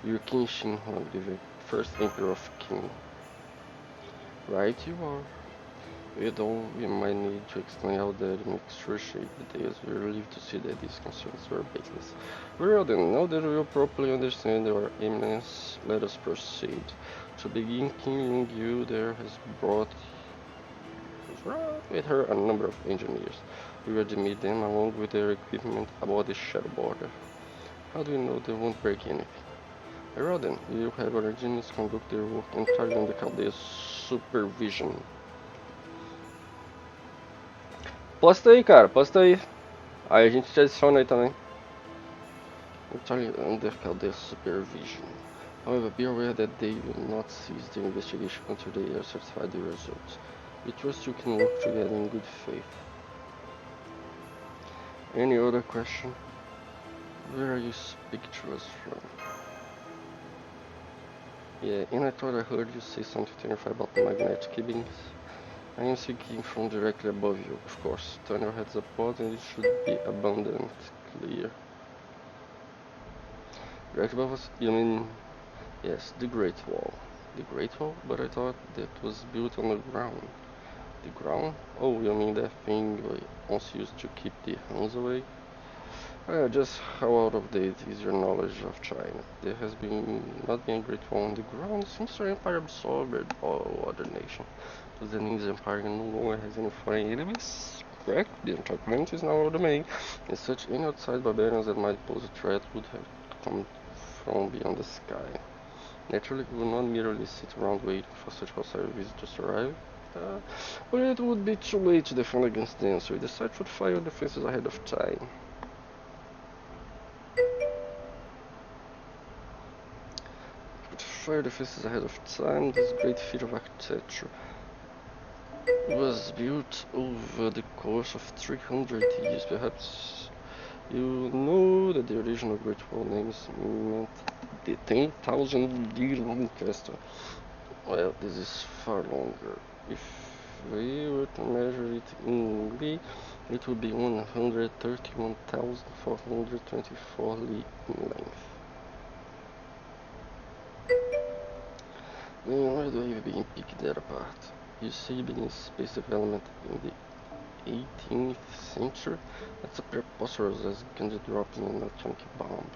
You're King Shin Huang, the first Emperor of Qin. Right you are. Though we might need to explain how that excruciating the days we live to see that these concerns were baseless. Well then, now that we properly understand our eminence, let us proceed. To begin, King Yu there has brought with her a number of engineers. We will meet them along with their equipment aboard the shadow border. How do we know they won't break anything? Well then, you have our engineers conduct their work entirely under Caldea's supervision. Posta aí, cara, posta aí. Aí a gente te adiciona aí também. Entirely under Caldea's supervision. However, be aware that they will not cease their investigation until they are satisfied with the results. We trust you can work together in good faith. Any other question? Where are you speaking to us from? Yeah, and I thought I heard you say something terrifying about the magnetic beings. I am speaking from directly above you, of course. Turn your heads upward and it should be abundant clear. Right above us? You mean... Yes, the Great Wall. The Great Wall? But I thought that was built on the ground. The ground? Oh, you mean that thing we once used to keep the Huns away? Just how out of date is your knowledge of China? There has not been a Great Wall on the ground since our empire absorbed all other nations. Does that mean the empire no longer has any foreign enemies? Correct, the entire continent is now our domain. As such, any outside barbarians that might pose a threat would have to come from beyond the sky. Naturally, we will not merely sit around waiting for such hostile visitors to arrive. But it would be too late to defend against them, so we decided to fire defenses ahead of time. Fire defenses ahead of time, this great feat of architecture was built over the course of 300 years. Perhaps you know that the original Great Wall names meant the 10,000-year Lancaster. Well, this is far longer. If we were to measure it in li, it would be 131,424 li in length. Then why do I even pick that apart? You say being space development in the 18th century? That's as preposterous as Gandhi dropping an atomic bomb.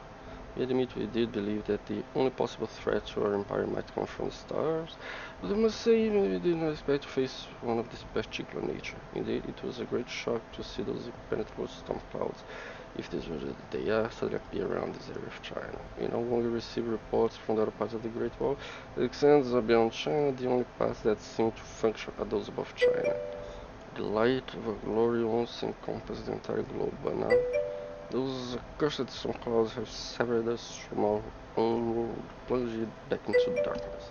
We admit we did believe that the only possible threat to our empire might come from the stars, but I must say we did not expect to face one of this particular nature. Indeed, it was a great shock to see those impenetrable storm clouds, if these were the they are, suddenly appear around this area of China. We no longer receive reports from the other parts of the Great Wall. The extents are beyond China, the only parts that seem to function are those above China. The light of our glory once encompassed the entire globe, but now those accursed storm clouds have severed us from our own world, plunged back into darkness.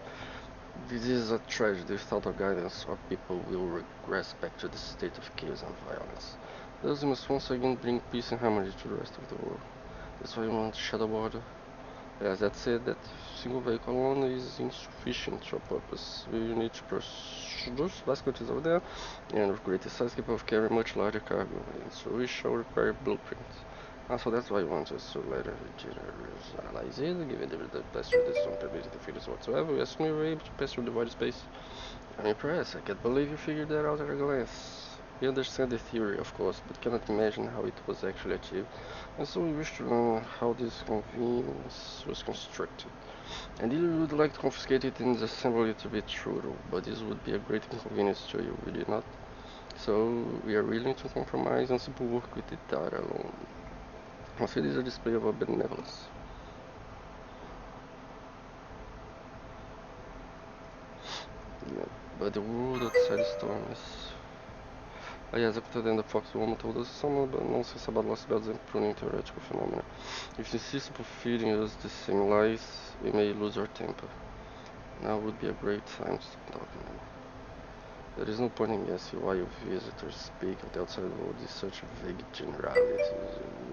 This is a tragedy. Without our guidance, our people will regress back to the state of chaos and violence. Thus we must once again bring peace and harmony to the rest of the world. That's why we want Shadow Border. As that said, that single vehicle alone is insufficient to our purpose. We need to produce less quantities over there, and with greater size capable of carrying much larger cargo, and so we shall require blueprints. So that's why I want us to later analyze it, given the best through this permitted figures whatsoever. We assume we were able to pass through the void space. I'm impressed. I can't believe you figured that out at a glance. We understand the theory, of course, but cannot imagine how it was actually achieved. And so we wish to learn how this convenience was constructed. And you would like to confiscate it and disassemble it to be true, but this would be a great inconvenience to you, would it not? So we are willing to compromise and simply work with the data alone. Consider this a display of our benevolence. Yeah, but the world outside the storm is Aliás, a conta da Fox Woman told us some nonsense about Lostbelt and pruning theoretical phenomena. If you insist upon feeding us the same lies, we may lose our temper. Now would be a great time to stop talking. There is no point in guessing why you visitors speak of the outside world in such vague generalities.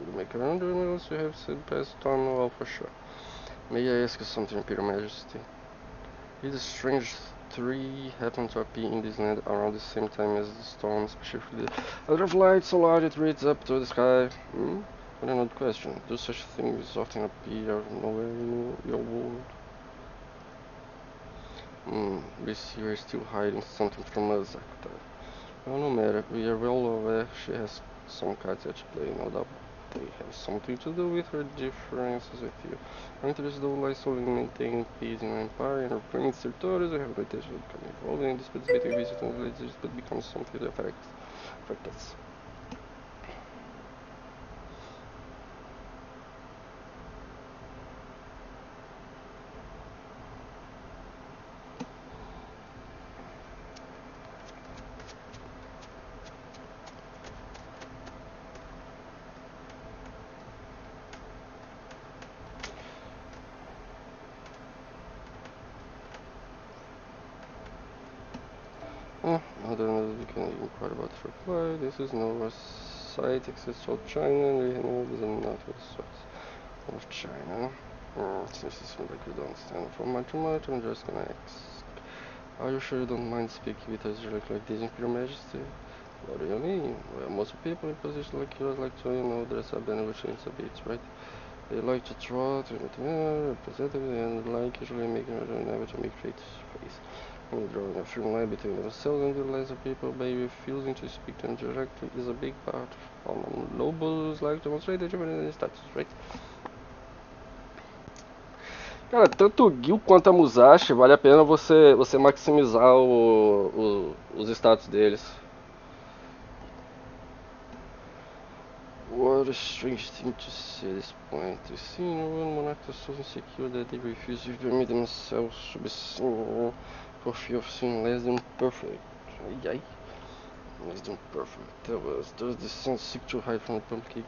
You make your own judgments, you have said past time, well, for sure. May I ask you something, Imperial Majesty? Did the strange three happen to appear in this land around the same time as the storm, specifically a lot of light so large it reaches up to the sky? What an odd question. Do such things often appear out of nowhere in your world? This year is still hiding something from us, Akuta. Well, no matter, we are well aware she has some cards at play, no doubt. They have something to do with her differences with you. Her interest though lies solely in maintaining peace in her empire and her prince territories. I have no intention of becoming involved in disputes between visitors and religions, but becomes something that affect us. Now that we can inquire about the reply, this is no site exists all China, and we know this is not the source of China. Since it seems like you don't stand for much, I'm just gonna ask. Are you sure you don't mind speaking with us directly like this, Imperial Majesty? What do you mean? Well, most people in positions like yours like to, dress up and negotiate a bit, right? They like to trot, representative, and like usually making never to make straight face. And drawing a firm line between themselves and the lesser people by refusing to speak to them directly is a big part of how nobles like to demonstrate their different status, right? Cara, tanto o Gil quanto a Musashi vale a pena você maximizar os status deles. What a strange thing to say at this point. You see, one monarch is so insecure that they refuse to permit themselves to be seen for fear of seeming less than perfect. Yay. Less than perfect. Does the sun seek to hide from the public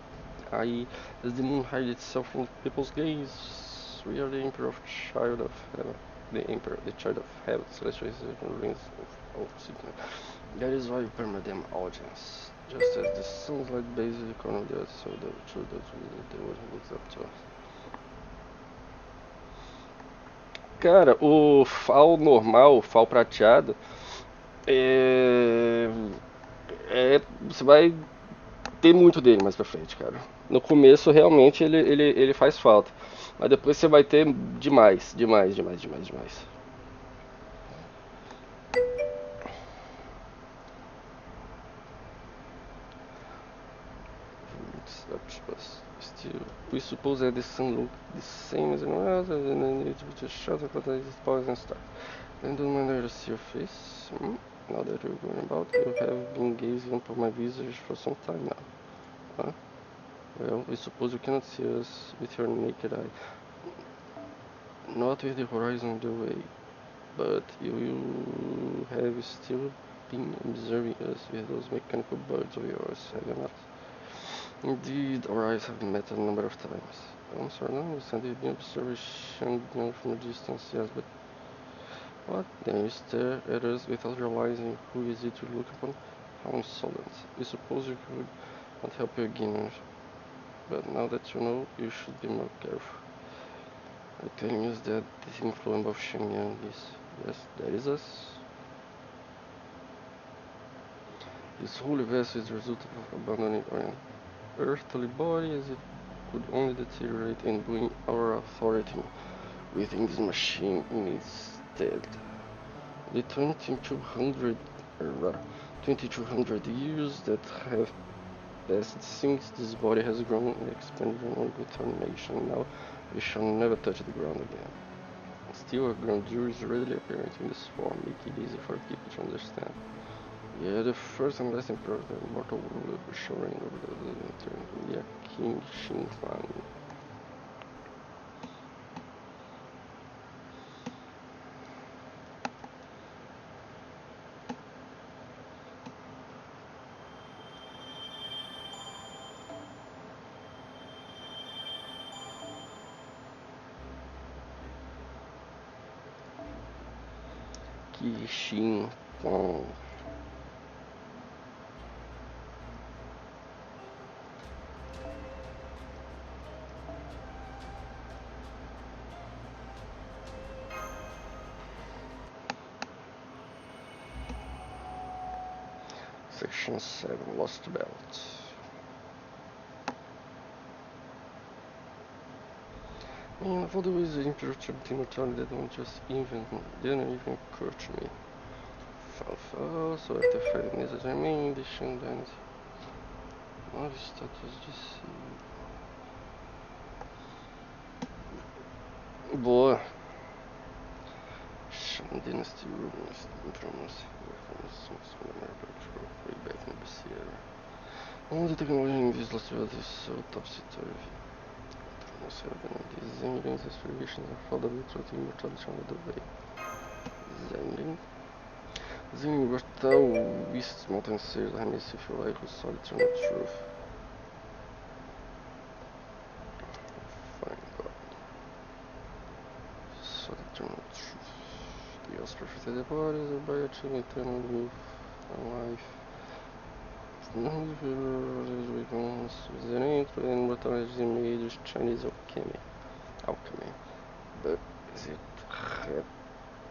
eye? Does the moon hide itself from people's gaze? We are the emperor of child of heaven. The emperor, the child of heaven, celestial rings of signal. That is why we permit them audience. Just as the sun's light bases the corner of the earth, so the truth does the world looks up to us. Cara, o FAL normal, o FAL prateado, você vai ter muito dele mais pra frente, cara. No começo, realmente, ele faz falta. Mas depois você vai ter demais. Still, we suppose that the sun looks the same as anyone else, and then it's just shut up at its powers and stuff. Then don't mind to see your face. Now that you're going about, you have been gazing upon my visage for some time now. Huh? Well, we suppose you cannot see us with your naked eye. Not with the horizon in the way, but you have still been observing us with those mechanical birds of yours, have you not? Indeed, our eyes have met a number of times. I'm sorry, no, we sent the observation from a distance, yes, but what? Then you stare at us without realizing who is it you look upon? How insolent. We suppose you could not help your ignorance, but now that you know, you should be more careful. Are you telling us that this influence of Shenyang is... Yes, that is us. This holy vessel is the result of abandoning our earthly body as it could only deteriorate and bring our authority within this machine in its stead. The 2200 years that have passed since this body has grown and expanded along with our nation, now we shall never touch the ground again. Still, our grandeur is readily apparent in this form, making it easy for people to understand. We are the first and last emperor of the immortal world, showing over the King Xin Huang. Kishin Pong. Section 7, Lostbelt. Man, of all the ways the Emperor tried to mortality, that one just didn't even occur to me. So I have to fight nesse também, deixando antes. Olha status de si. Boa. Shan Dynasty Ruins, Infamous, way back in the Sierra. All the technology in this Lostbelt is so topsy-turvy. Nossa, desenho e as previsões da falda do trote imortality on the way. Zending Mortal Beasts Mountain Series arremesso if you like with solid eternal truth. Fine God. Solid eternal truth. The else perfected the bodies are by achieving eternal move on life. None of the weapons is an intro and mortality made with Chinese alchemy. But is it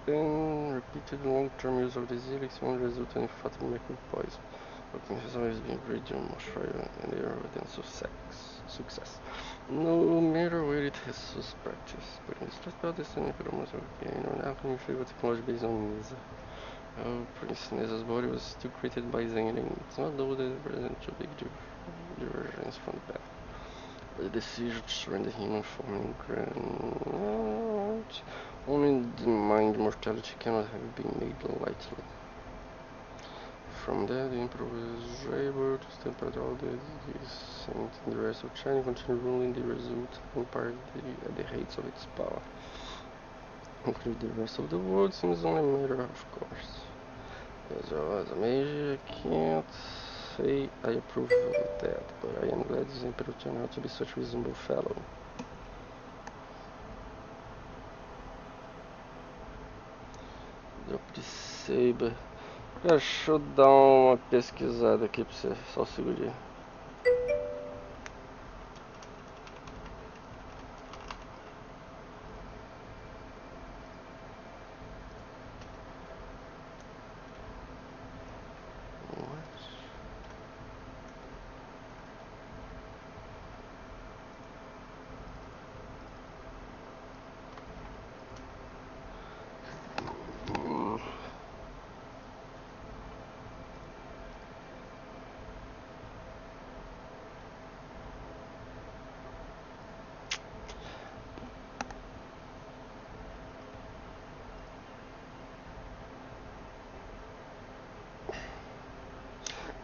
repeated long-term use of this elixir won't result in fatal mechanical poison. Alchemy has always been great deal more trial and error than success. No matter where it has sus practice. But in this about this and if it almost gain or an alchemy favorite technology based on Nisa. Oh, Prince Nisa's body was still created by Zengling. It's not though that represents a big divergence from the path. The decision to surrender human form in grand. Only the mind mortality cannot have been made lightly. From there, the Emperor was able to stamp out all the saint and the rest of China continued ruling the resolute empire at the heights of its power. Including the rest of the world seems only a matter of course. As a major, I can't say I approve of that, but I am glad this Emperor turned out to be such a reasonable fellow. Drop de Saber. Cara, deixa eu dar uma pesquisada aqui pra você, só um segundinho.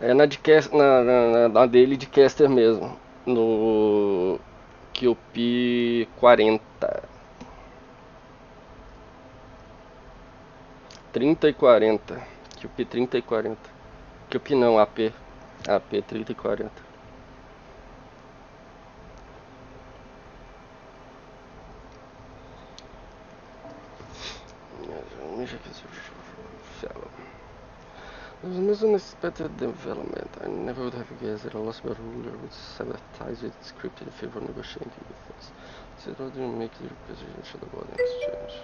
É na de na dele de caster mesmo. No QP 40. 30 e 40. QP 30 e 40. QP não, AP. AP 30 e 40. There was an unexpected development. I never would have guessed that a Lostbelt ruler would sabotage its script in favor of negotiating with us. So it didn't make the representation of the body exchange.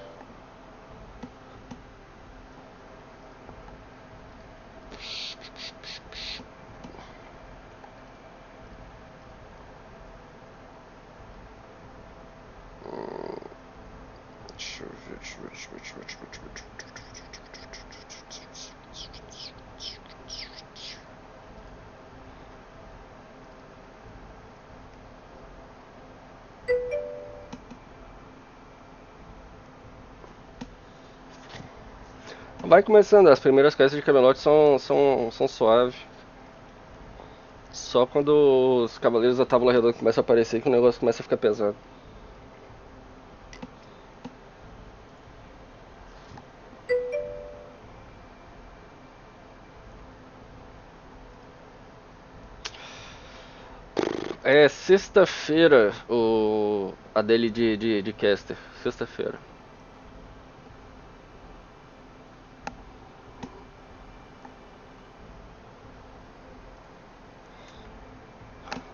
Vai começando, as primeiras quests de Camelot são suaves. Só quando os Cavaleiros da Tábua Redonda começam a aparecer que o negócio começa a ficar pesado. É sexta-feira a dele de caster. Sexta-feira.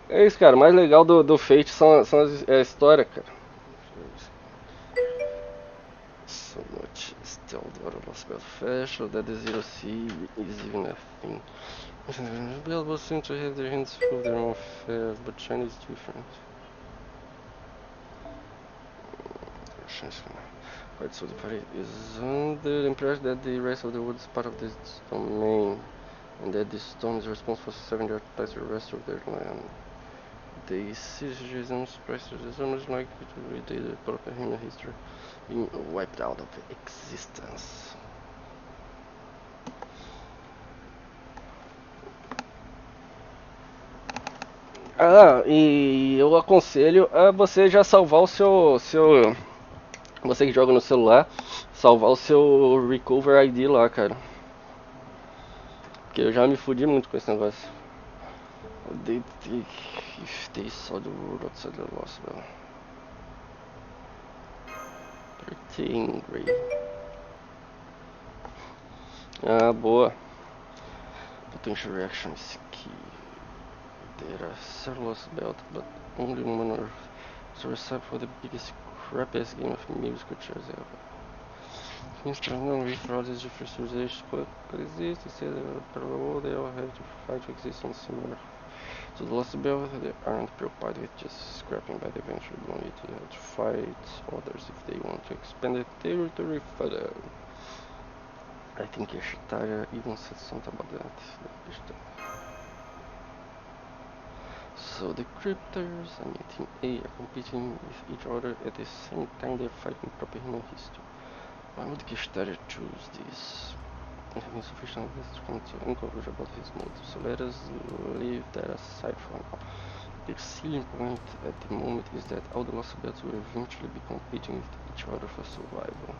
É isso, cara. O mais legal do Fate é a história, cara. So much still the other Lostbelt fashion that the Zero C is even a thing. Build seem to have their hands full of their own affairs, but China is different. Right, so the party is under the impression that the rest of the world is part of this domain, and that this stone is responsible for serving their place the rest of their land. The citizens practices are much likely to read the proper human history being wiped out of existence. Ah, e eu aconselho a você já salvar o seu você que joga no celular, salvar o seu Recover ID lá, cara. Porque eu já me fudi muito com esse negócio. If they saw the world outside the Lostbelt. Pretty angry. Ah, boa. Potential reaction is key. There are several Lostbelt, but only one are so recipe for the biggest crappiest game of musical chairs ever. Instead no references to frustration coexist, instead of parallel, they all have to fight to exist on similar. So the Lostbelt, they aren't preoccupied with just scrapping, but eventually want you to have to fight others if they want to expand the territory further. I think Yashitaya even said something about that. So the cryptors and Team A are competing with each other at the same time they're fighting proper human history. Why would Gestaria choose this? Having sufficient evidence to come to conclusion about his motive, so let us leave that aside for now. The selling point at the moment is that all the Lostbelts will eventually be competing with each other for survival.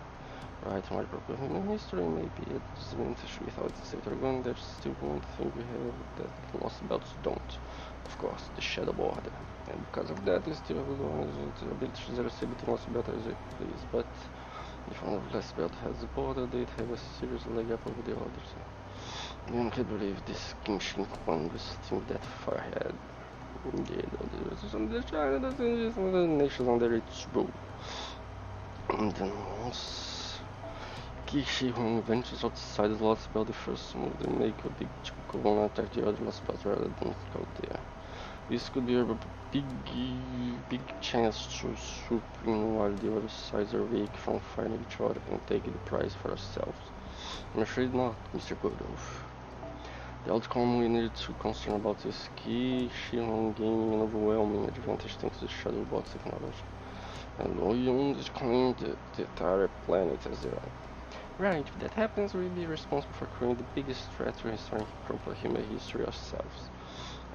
Right, my proper human history may be a disadvantage without the sector gun, there's still one thing we have that Lostbelts don't. Of course, the Shadow Border. And because of that, we still have the ability to zero between Lostbelt as it please, but if one of the Lostbelt has the border, they'd have a serious leg up over the others. You can't believe this King Shin Kwan was think that far ahead. Indeed, some of the China doesn't some of the nations under its rule. And then once Kishi Hong ventures outside the Lostbelt, the first move they make a big chunk will attack the other Lostbelt rather than go there. This could be a big chance to swoop in while the other sides are weak from fighting each other and take the prize for ourselves. I'm afraid not, Mr. Godolph. The outcome we need to concern about is Shihon gaining an overwhelming advantage thanks to the Shadow Bot's technology. And Oyon is claiming the entire planet as their own. Right, if that happens, we'll be responsible for creating the biggest threat to historic proper human history ourselves.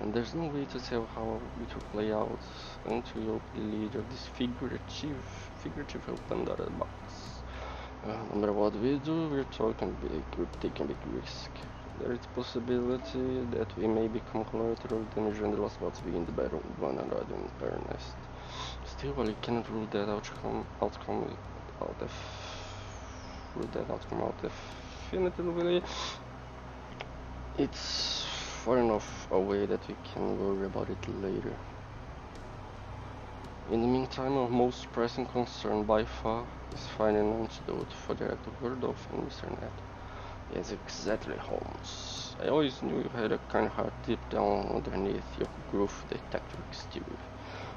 And there's no way to tell how it will play out until you open the lid of this figurative Pandora box. No matter what we do, we're taking big risk. There is a possibility that we may become collateral damage when the Lostbelts begin the battle with one another in earnest. Still, while you cannot rule that outcome out definitively, it's far enough away that we can worry about it later. In the meantime, our most pressing concern by far is finding an antidote for the act of Gordolph and Mr. Ned. Yes, exactly, Holmes. I always knew you had a kind heart deep down underneath your groove detector exterior.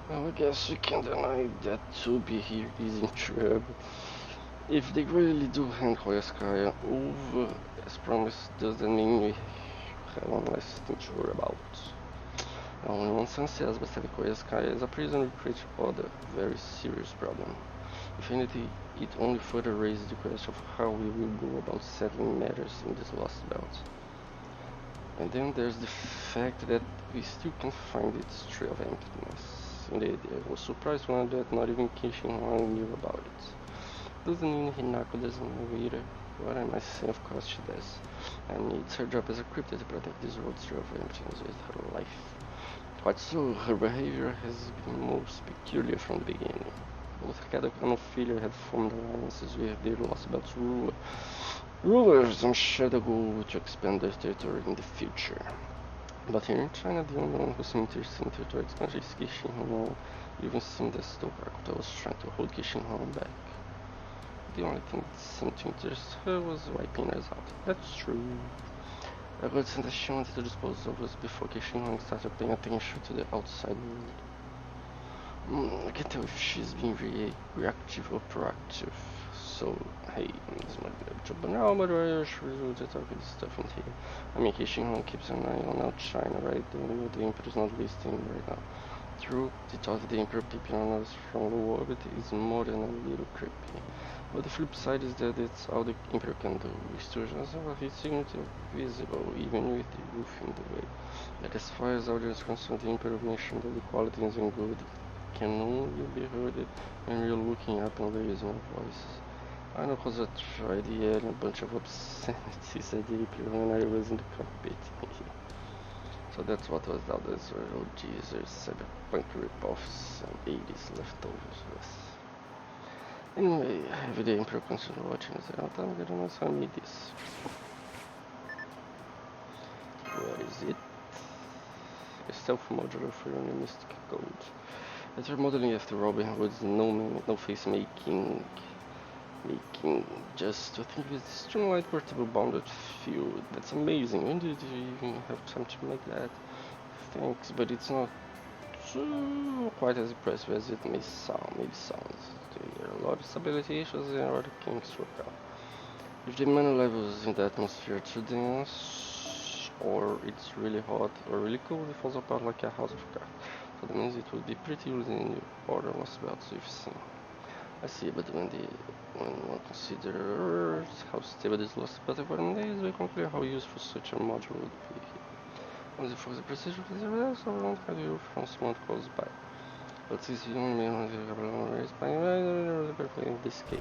Well, I guess we can't deny that Toby here is in trouble. If they really do hand Koyaskaya over as promised, doesn't mean we have one less thing to worry about. Now, in one sense, yes, but Koyaskaya is a prison we create other very serious problem. If anything, it only further raises the question of how we will go about settling matters in this Lostbelt. And then there's the fact that we still can't find its trail of emptiness. Indeed, I was surprised to learn that not even Kishin Huang knew about it. Doesn't mean Hinako doesn't know either, but I must say of course she does. And it's her job as a cryptid to protect this world's trail of emptiness with her life. Quite so, her behavior has been most peculiar from the beginning. Both Kada and Ophelia had formed alliances with their Lostbelt's rulers and shared a goal to expand their territory in the future. But here in China, the only one who seemed interested to expansion is Qixinhong. It even seemed as though Rakuto was trying to hold Qixinhong back. The only thing that seemed to interest her was wiping us out. That's true. I got sense that she wanted to dispose of us before Qixinhong started paying attention to the outside world. I can't tell if she's being reactive or proactive. So, hey, this might be a job now, but I should resolve the talk this stuff in here. I mean, Qixinhong keeps an eye on out China, right? The Emperor's not listing right now. True, the thought of the Emperor peeping on us from low orbit is more than a little creepy. But the flip side is that it's all the Emperor can do. Restorations of his signature visible, even with the roof in the way. But as far as audience concerned, the Emperor mentioned all the qualities and good can only be heard when we're looking up and raising our voices. I know because I tried yelling a bunch of obscenities at the Emperor when I was in the cockpit. So that's what was out there. Oh geez, there's cyberpunk ripoffs and 80s leftovers. Anyway, every day Emperor consider watching this out. I'm gonna know how I need this. Where is it? A self-modular for your mystic code. After modeling after Robin Hood's no face making just to think with streamlined portable bounded field. That's amazing. When did you even have time to make that? Thanks, but it's not quite as impressive as it may sounds. There are a lot of stability issues in order to kinks to work out. If the mana levels in the atmosphere are too dense, or it's really hot or really cold, it falls apart like a house of cards. So that means it would be pretty used in your order Lostbelt we've seen. I see, but when one considers how stable this Lostbelt environment is, we can clear how useful such a module would be. Once you focus the precision of the results, so won't have you from someone close by. But since you only want to have a long race by perfectly in this case.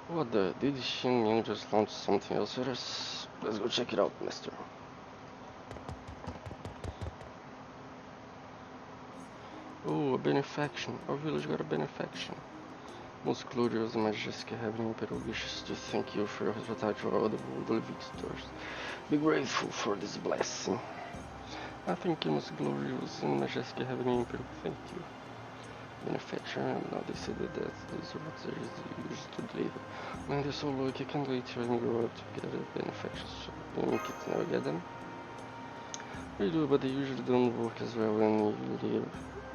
What the? Did Xing Yang just launch something else at us? Let's go check it out, mister. Oh, a benefaction. Our village got a benefaction. Most glorious and majestic heavenly Emperor wishes to thank you for your hospitality to all the living stars. Be grateful for this blessing. I thank you, most glorious and majestic heavenly Emperor. Thank you. Benefaction, now they say that these rocks are used to deliver. Man, they're so lucky, I can't wait till I grow up to get the benefactions. You kids never get them? They do, but they usually don't work as well when you live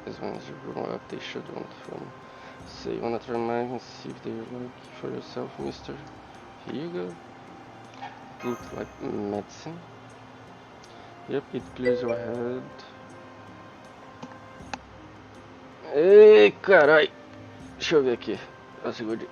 as when you grow up. They shouldn't. Say, you wanna try mine and see if they like for yourself, mister? Here you go. It looks like medicine. Yep, it clears your head. Ei, carai! Deixa eu ver aqui. Eu segurei.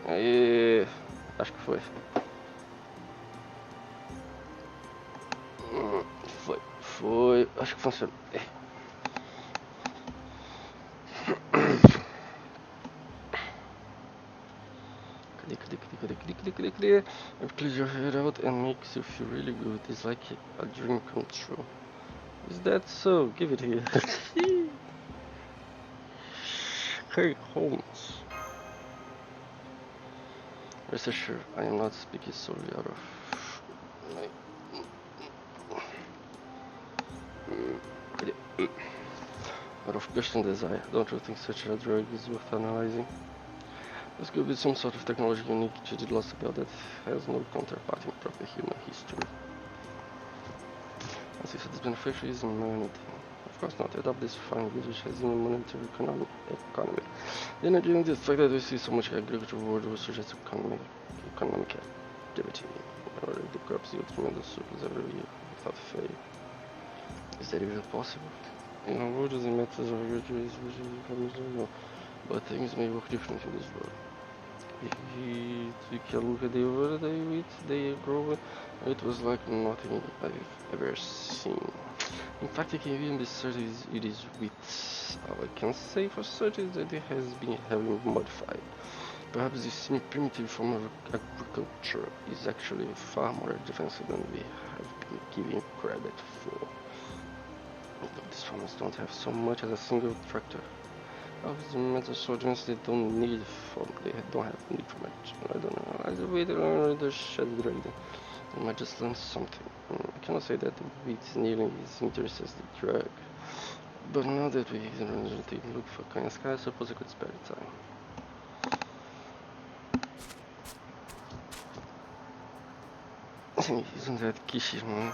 Aí, acho que foi. Foi, acho que funcionou. Cadê? It clears your head out and makes you feel really good. It's like a dream come true. Is that so? Give it here. Hey, Holmes. Rest assured, I am not speaking solely out of personal desire. Don't you think such a drug is worth analyzing? Let's go with some sort of technology unique to the Lostbelt that has no counterpart in proper human history. As if this beneficiary is money. Of course not. Adopt this fine village has even monetary economy. Then again, the fact that we see so much agriculture world will suggest economic activity. Or the crops yield tremendous surplus every year without fail. Is that even possible? In a world as the methods of agriculture is usually but things may work differently in this world. We can look at the over they wheat they grow. It was like nothing I've ever seen. In fact, I can even be certain it is wheat. All I can say for certain is that it has been heavily modified. Perhaps this primitive form of agriculture is actually far more advanced than we have been giving credit for. These farmers don't have so much as a single tractor. Obviously, metal soldiers they don't need they don't have need for much. I don't know. As a way to learn the shed grading, I might just learn something. I cannot say that the wheat is nearly as interesting as the drug. But now that we take a look for kind of sky, I suppose I could spare the time. Isn't that Kishi, man?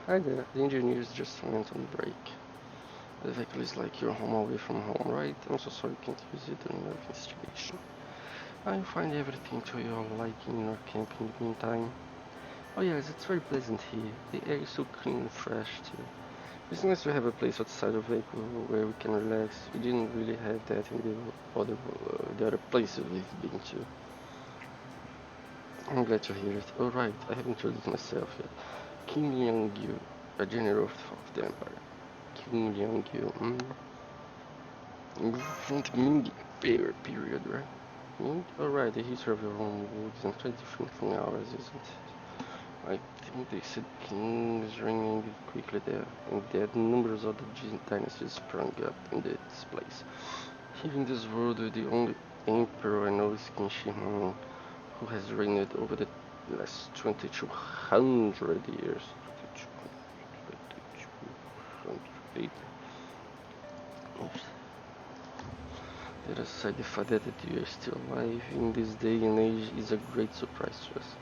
Hi there, the engineers just went on break. The vehicle is like you're home away from home, right? I'm so sorry you can't use it during your investigation. I'll find everything to your liking in our camp in the meantime. Oh yes, it's very pleasant here. The air is so clean and fresh too. It's nice to have a place outside of vehicle where we can relax. We didn't really have that in the other places we've been to. I'm glad to hear it. Oh right, I haven't introduced myself yet. King Liang-Yu, a general of the Empire. King Liang-Yu, from the Ming period, right? Ming? Alright, the history of your own world is quite different from ours, isn't it? I think they said kings reigning quickly there, and that numbers of the dynasties sprung up in this place. Here in this world, the only emperor I know is King Shihong, who has reigned over the last 2200 years. 2200. Let us say the fact that you are still alive in this day and age is a great surprise to us.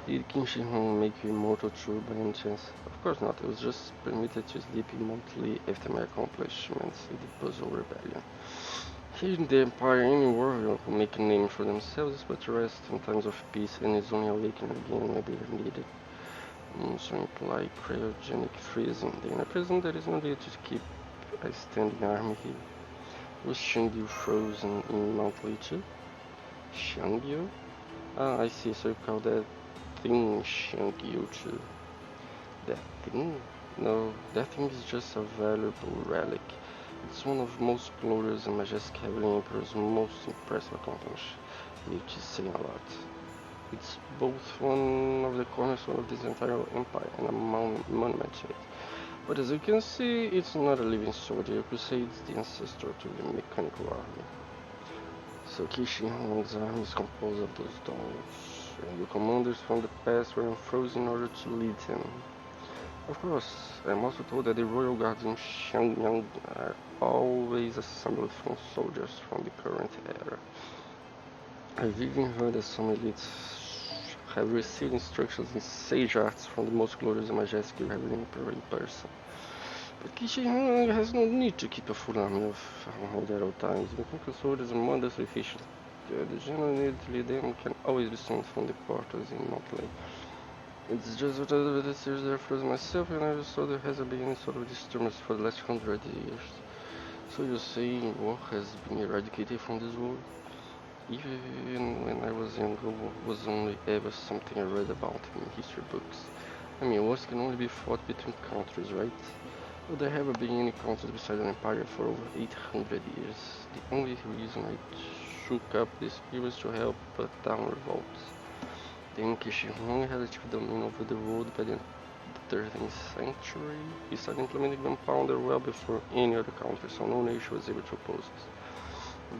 Did King Shihong make you immortal too by any chance? Of course not, I was just permitted to sleep immortally after my accomplishments in the Puzzle Rebellion. Here in the Empire, any warrior who make a name for themselves is but to rest in times of peace and is only awakened again when they are needed. So imply cryogenic freezing. In a prison there is no need to keep a standing army here. Was Shangyu frozen in Mount Lichu? Shangyu? Ah, I see, so you call that thing Shangyu too. That thing? No, that thing is just a valuable relic. It's one of most glorious and majestic Heavenly Emperor's most impressive accomplishments, which is saying a lot. It's both one of the cornerstones of this entire empire and a monument to it. But as you can see, it's not a living soldier. You could say it's the ancestor to the mechanical army. So Kishi Hong's army is composed of those dolls, and the commanders from the past were unfrozen in order to lead them. Of course, I'm also told that the royal guards in Xiangyang are always assembled from soldiers from the current era. I've even heard that some elites have received instructions in sage arts from the most glorious and majestic Heavenly Emperor in person. But Kishi has no need to keep a full army of armed at all times. Mechanical soldiers are modestly efficient. The general need to lead them can always be sent from the quarters in Montlake. It's just that the series there for myself, and I never saw there hasn't been any sort of disturbance for the last 100 years. So you're saying war has been eradicated from this world? Even when I was younger, war was only ever something I read about in history books. I mean, wars can only be fought between countries, right? Well, there haven't been any countries besides an empire for over 800 years. The only reason I shook up this spear was to help put down revolts. Then Kishi Hong had achieved dominion over the world by the 13th century. He started implementing gunpowder well before any other country, so no nation was able to oppose it.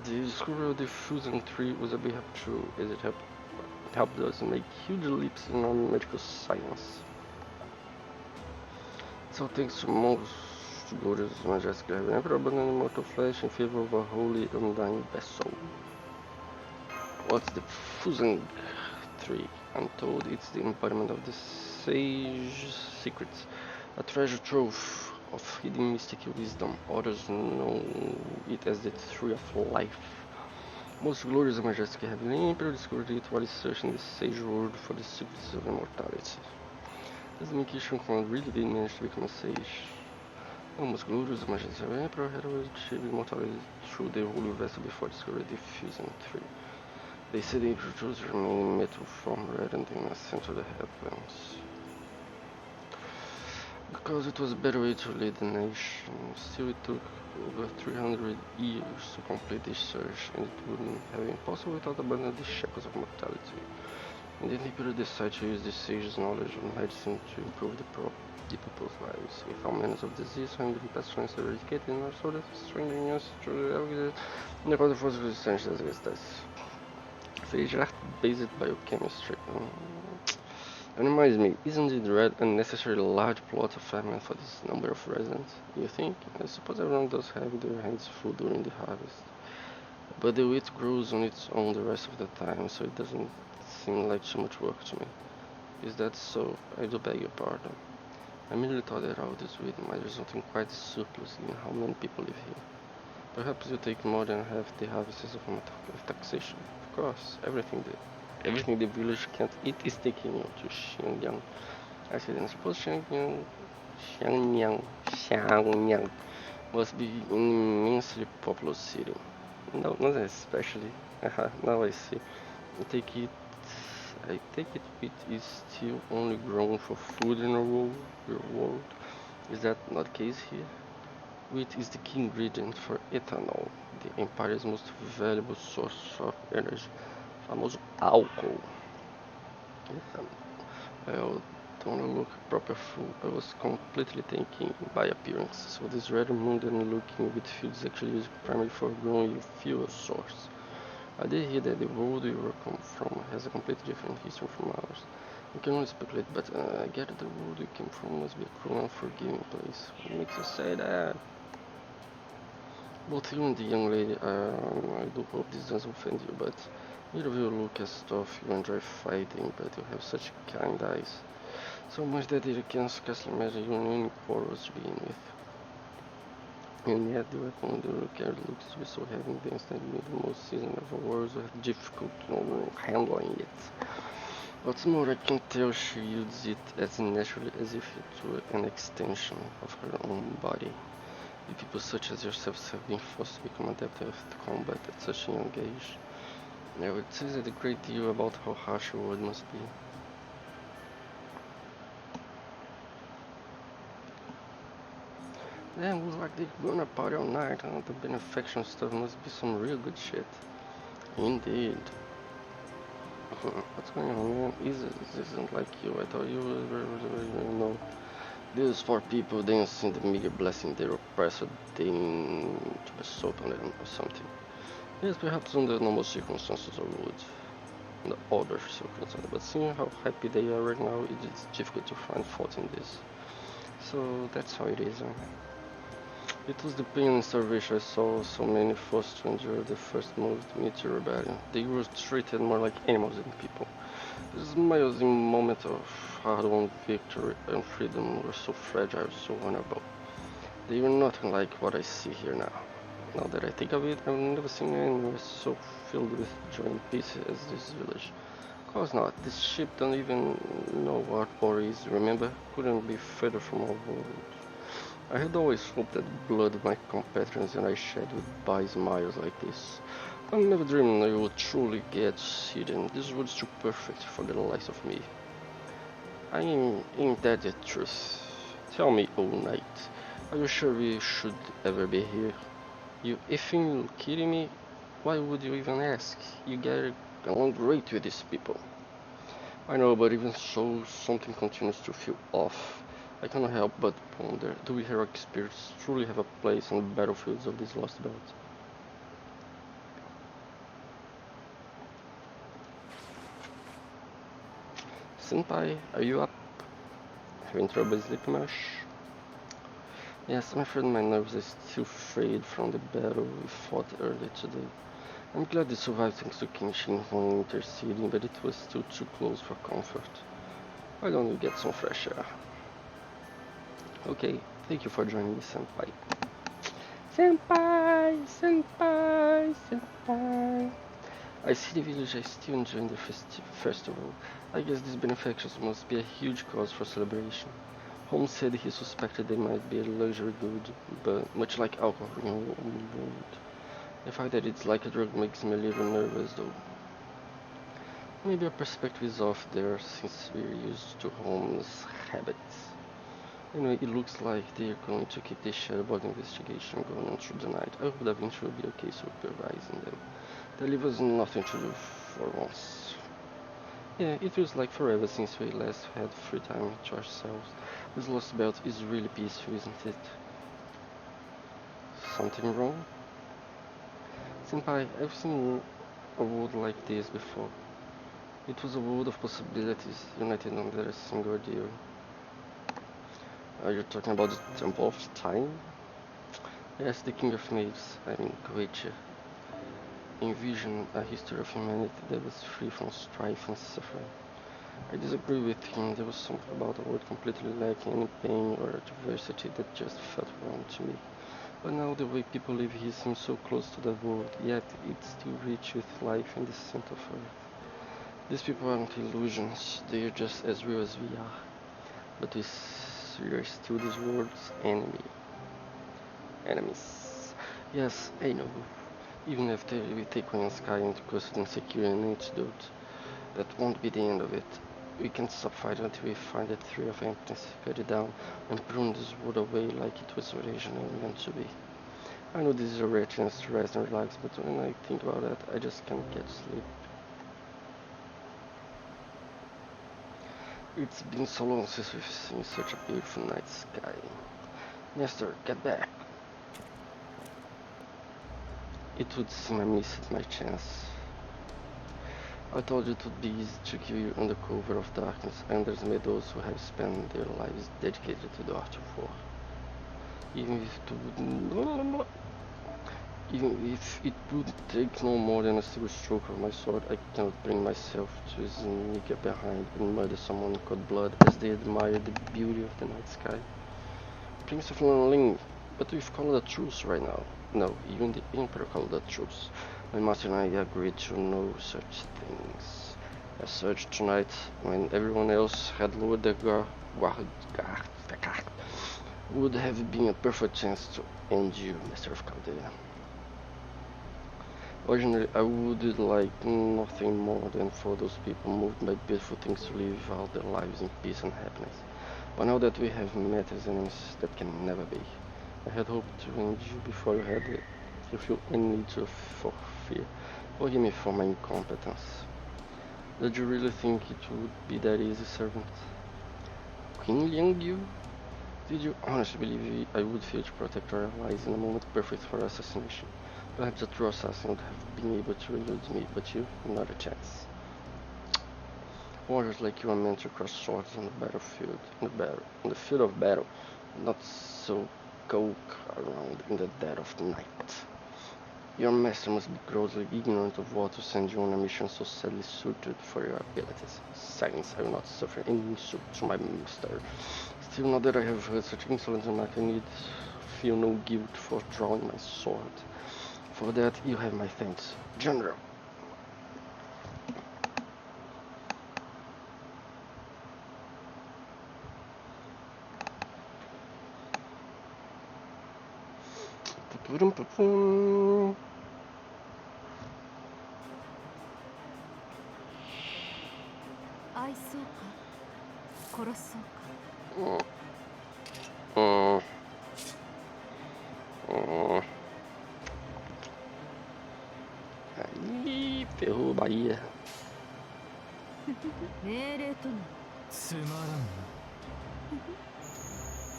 The discovery of the fusion tree was a big help too, as it helped us make huge leaps in our medical science. So thanks to most glorious majestic Heavenly Emperor abandoning immortal flesh in favor of a holy undying vessel. What's the fusion tree? I'm told it's the embodiment of the sage secrets, a treasure trove of hidden mystical wisdom. Others know it as the Tree of Life. Most glorious and majestic Heavenly Emperor discovered it while searching the sage world for the secrets of immortality. Does the Mikishan clan really did manage to become a sage? No, most glorious and majestic Heavenly Emperor had always achieved immortality through the holy vessel before discovering the fusion tree. They said the introduced remain in metal form rather than ascend to the heavens. Because it was a better way to lead the nation. Still, it took over 300 years to complete this search, and it wouldn't have been possible without abandoning the shackles of mortality. And then the Emperor decided to use the sage's knowledge of medicine to improve the people's lives. We found many of disease, and the pestilence eradicated in our soldiers, strengthening us to the evidence and the control force resistance against us. Phage-based biochemistry. And reminds me, isn't it red unnecessarily large plot of farmland for this number of residents? You think? I suppose everyone does have their hands full during the harvest. But the wheat grows on its own the rest of the time, so it doesn't seem like too much work to me. Is that so? I do beg your pardon. I merely thought that all this wheat might result in quite a surplus in how many people live here. Perhaps you take more than half the harvests of taxation. Of course, everything the village can't eat is taken to Xiangyang. I said, I suppose Xiangyang must be an immensely populous city. No, not especially. Now I see. I take it, I take it wheat is still only grown for food in the world. Is that not the case here? Wheat is the key ingredient for ethanol, the empire's most valuable source of energy. Famoso álcool. Well, don't look proper fool. I was completely thinking by appearance. So this rather mundane looking wheat field is actually used primarily for growing fuel source. I did hear that the world we come from has a completely different history from ours. I can only speculate, but I get that the world we came from must be a cruel and unforgiving place. What makes you say that? Both you and the young lady, I do hope this doesn't offend you, but neither of you look as tough. You enjoy fighting, but you have such kind eyes. So much that you can scarcely imagine you in any quarrels to begin with. And yet the weapon you carry looks to be so heavy and dense that even the most seasoned of warriors will have difficulty handling it. What's more, I can tell she uses it as naturally as if it were an extension of her own body. The people such as yourselves have been forced to become adept at combat at such a young age. Now it says a great deal about how harsh your world must be. Damn, looks like they're gonna party all night, huh? The benefaction stuff must be some real good shit. Indeed. What's going on, man? This isn't like you. I thought you were, these four people dancing the meager blessing their oppressor deigning to bestow upon them or something. Yes, perhaps under normal circumstances I would. Under other circumstances, but seeing how happy they are right now, it is difficult to find fault in this. So that's how it is, huh? It was the pain and starvation I saw so many forced to endure the first moved me to rebellion. They were treated more like animals than people. The smiles in moments of hard-won victory and freedom were so fragile, so vulnerable. They were nothing like what I see here now. Now that I think of it, I've never seen anyone so filled with joy and peace as this village. Of course not. This ship don't even know what war is, remember? Couldn't be further from our world. I had always hoped that the blood of my compatriots and I shed would buy smiles like this. I never dreamed I would truly get to see them. This world's too perfect for the likes of me. Ain't that the truth? Tell me, old knight, are you sure we should ever be here? You effing kidding me? Why would you even ask? You get along great with these people. I know, but even so, something continues to feel off. I cannot help but ponder, do we heroic spirits truly have a place on the battlefields of this Lostbelt? Senpai, are you up? Having trouble sleeping much? Yes, I'm afraid my nerves are still frayed from the battle we fought earlier today. I'm glad they survived thanks to Kenshin Hon interceding, but it was still too close for comfort. Why don't we get some fresh air? Okay, thank you for joining me, Senpai. Senpai! Senpai! Senpai! I see the village is still enjoying the festival. I guess these benefactors must be a huge cause for celebration. Holmes said he suspected they might be a luxury good, but much like alcohol in your own world. The fact that it's like a drug makes me a little nervous though. Maybe our perspective is off there since we're used to Holmes' habits. Anyway, it looks like they're going to keep the Shadowbug investigation going on through the night. I hope Da Vinci will be okay supervising them. They leave us nothing to do for once. Yeah, it feels like forever since we last had free time to ourselves. This Lostbelt is really peaceful, isn't it? Something wrong? Senpai, I've seen a world like this before. It was a world of possibilities, united under a single ordeal. Are you talking about the Temple of Time? Yes, the King of Knaves, I mean Goetia, envisioned a history of humanity that was free from strife and suffering. I disagree with him. There was something about the world completely lacking any pain or adversity that just felt wrong to me. But now the way people live here seems so close to that world, yet it's still rich with life and the scent of earth. These people aren't illusions, they are just as real as we are. But we are still this world's enemies. Yes, I know. Even after we take one sky into custody and secure an antidote, that won't be the end of it. We can't stop fighting until we find that tree of emptiness, cut it down, and prune this wood away like it was originally meant to be. I know this is a rare chance to rest and relax, but when I think about that, I just can't get sleep. It's been so long since we've seen such a beautiful night sky. Nestor, get back! It would seem I missed my chance. I thought it would be easy to kill you under cover of darkness. I underestimate those who have spent their lives dedicated to the art of war. Even if it would take no more than a single stroke of my sword, I cannot bring myself to sneak up behind and murder someone in cold blood as they admire the beauty of the night sky. Prince of Lanling, but we've called a truce right now. No, even the Emperor called a truce. My master and I agreed to no such things. As such, tonight, when everyone else had lowered their guard, would have been a perfect chance to end you, Master of Caldera. Originally, I would like nothing more than for those people moved by beautiful things to live out their lives in peace and happiness. But now that we have met as enemies, that can never be. I had hoped to end you before you feel any need for fear. Forgive me for my incompetence. Did you really think it would be that easy, servant? Queen Liangyu? Did you honestly believe I would fail to protect our allies in a moment perfect for assassination? Perhaps a true assassin would have been able to elude me, but you, not a chance. Warriors like you are meant to cross swords on the battlefield, on the field of battle, not so poke around in the dead of night. Your master must be grossly ignorant of what to send you on a mission so sadly suited for your abilities. Silence, I will not suffer any insult to my master. Still, now that I have heard such insolent remark, I need feel no guilt for drawing my sword. For that, you have my thanks, General. Aí, ferrou Bahia. 命令とのつまらん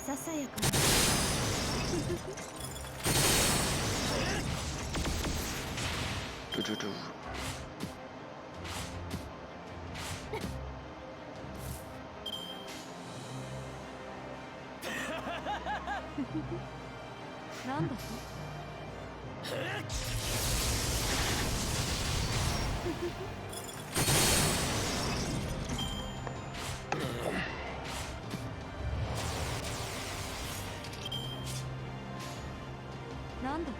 ささやかなドゥドゥドゥ。なんだとなんだと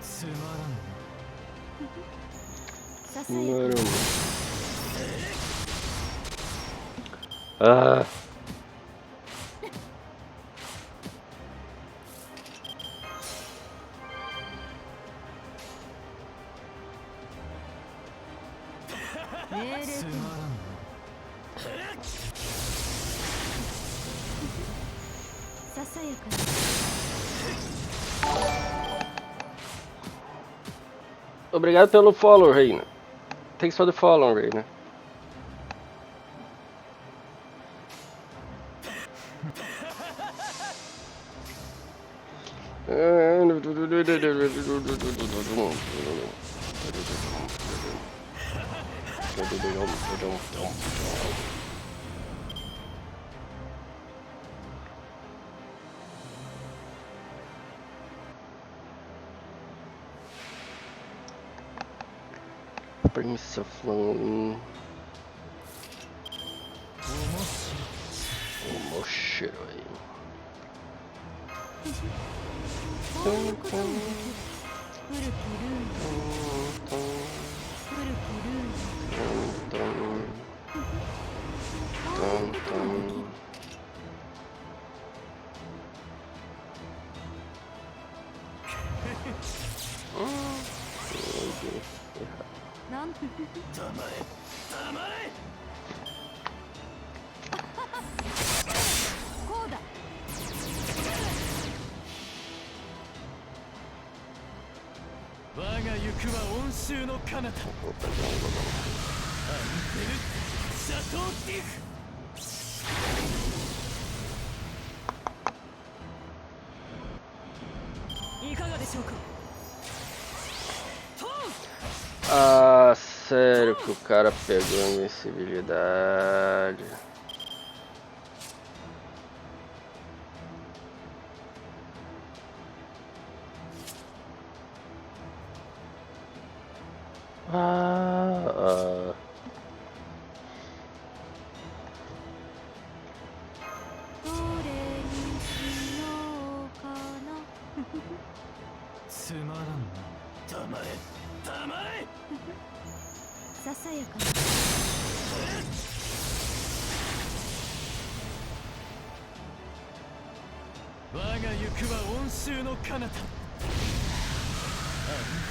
つまらんささやかな Ah. ささやかな Obrigado pelo follow, Reina. Thanks for the follow, Reina. Bring me some flowing. Oh shit, こういうこともできる古きルール古きルールこういうこともできるなんて黙れ黙れこうだ我が行くは温州の彼方アンテルシャトーディフいかがでしょうか Ah, sério que o cara pegou a invencibilidade. Ah. どれにしようかなつまらんな黙れ黙れささやかな我が行くは温州の彼方アンテ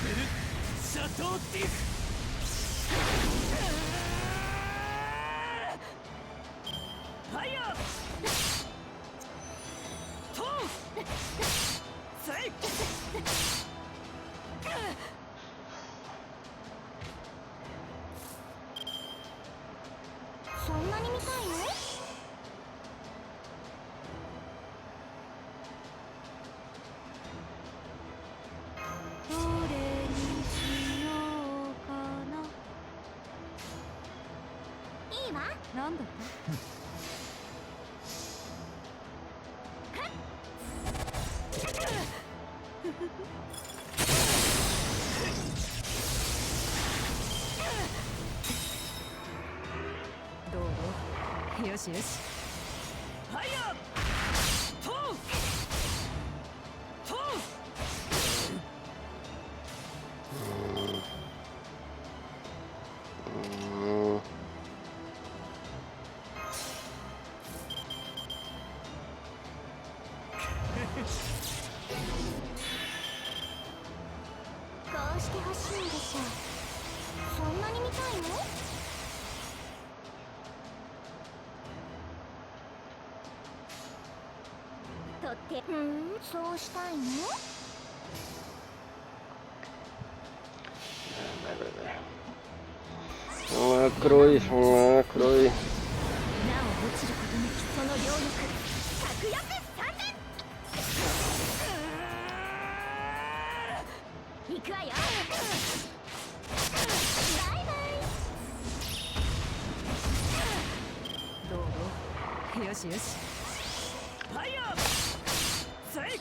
ルシャトーディフファイヤートーセイそんなに見たいのどれにしようかないいわなんだってどうよしよしファイヤートートー こうしてほしいんでしょそんなに見たいのとってそうしたいの Macroi, macroi. なお落ちることなきその両翼格安3連行くわよバイバイどうよしよしファイヤーセイ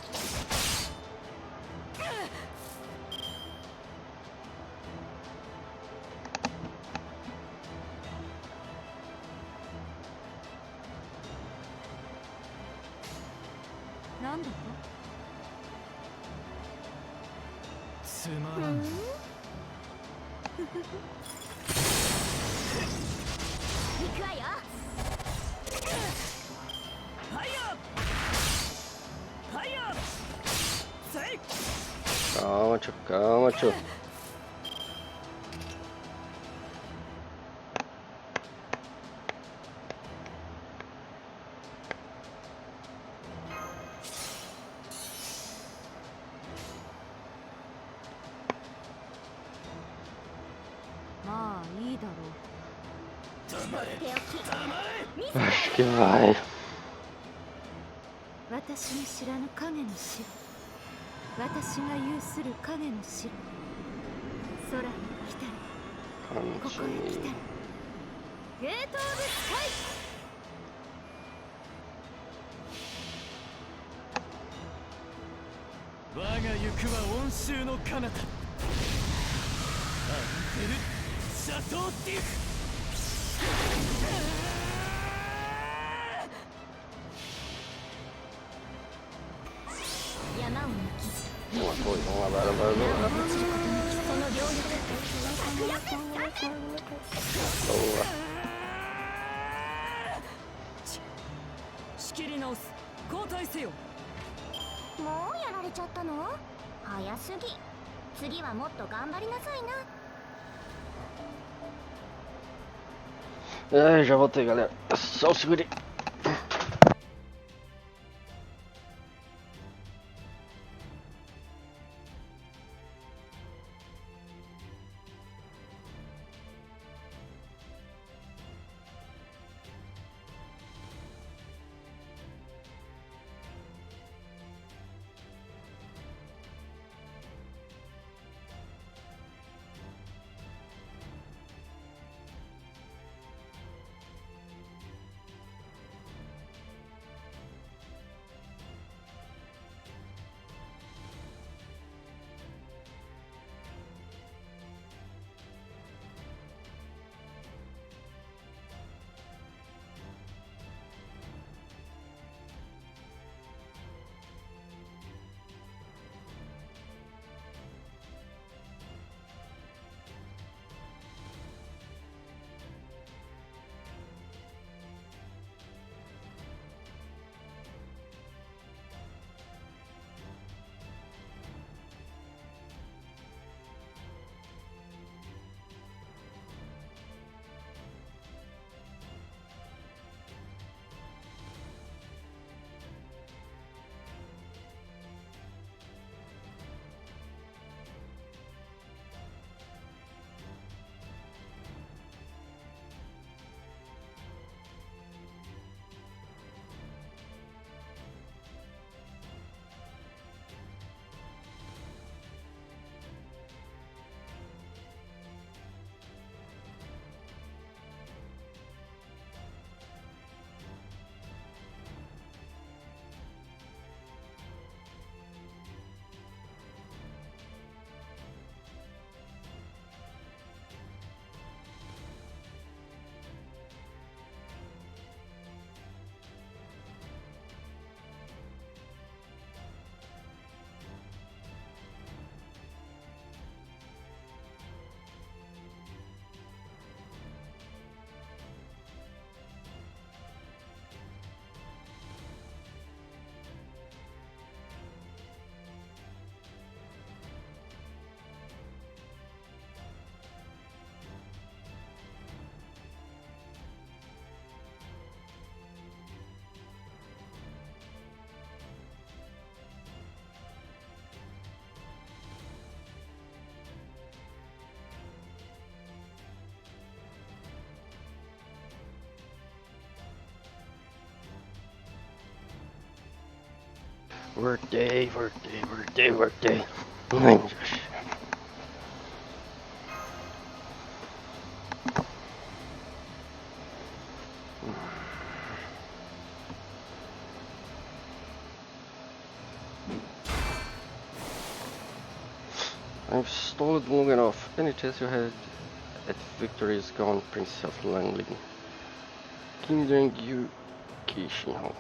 なんだとつまらんな行くわよファイヤーファイヤーセイ Calma, tio, calma, tio. Acho que vai. 私の知らぬ影の城、私が有する影の城、空に来たれ、ここへ来たれ、ゲートオブスカイ。我が行くは温州の彼方アンテル・シャトーティフ。山を抜き Uma coisa, vamos lá, bora, bora, 落 bora. ちることなきその両翼、策略三連。 Boa. 仕切り直す。交代せよ。もうやられちゃったの？早すぎ。次はもっと頑張りなさいな。 Ai, já voltei, galera. Só o segure. Workday, workday, workday, workday. Ai, Josh. I've stalled long enough. Any chance you had at victory is gone, Prince of Langley. King you Kishinho.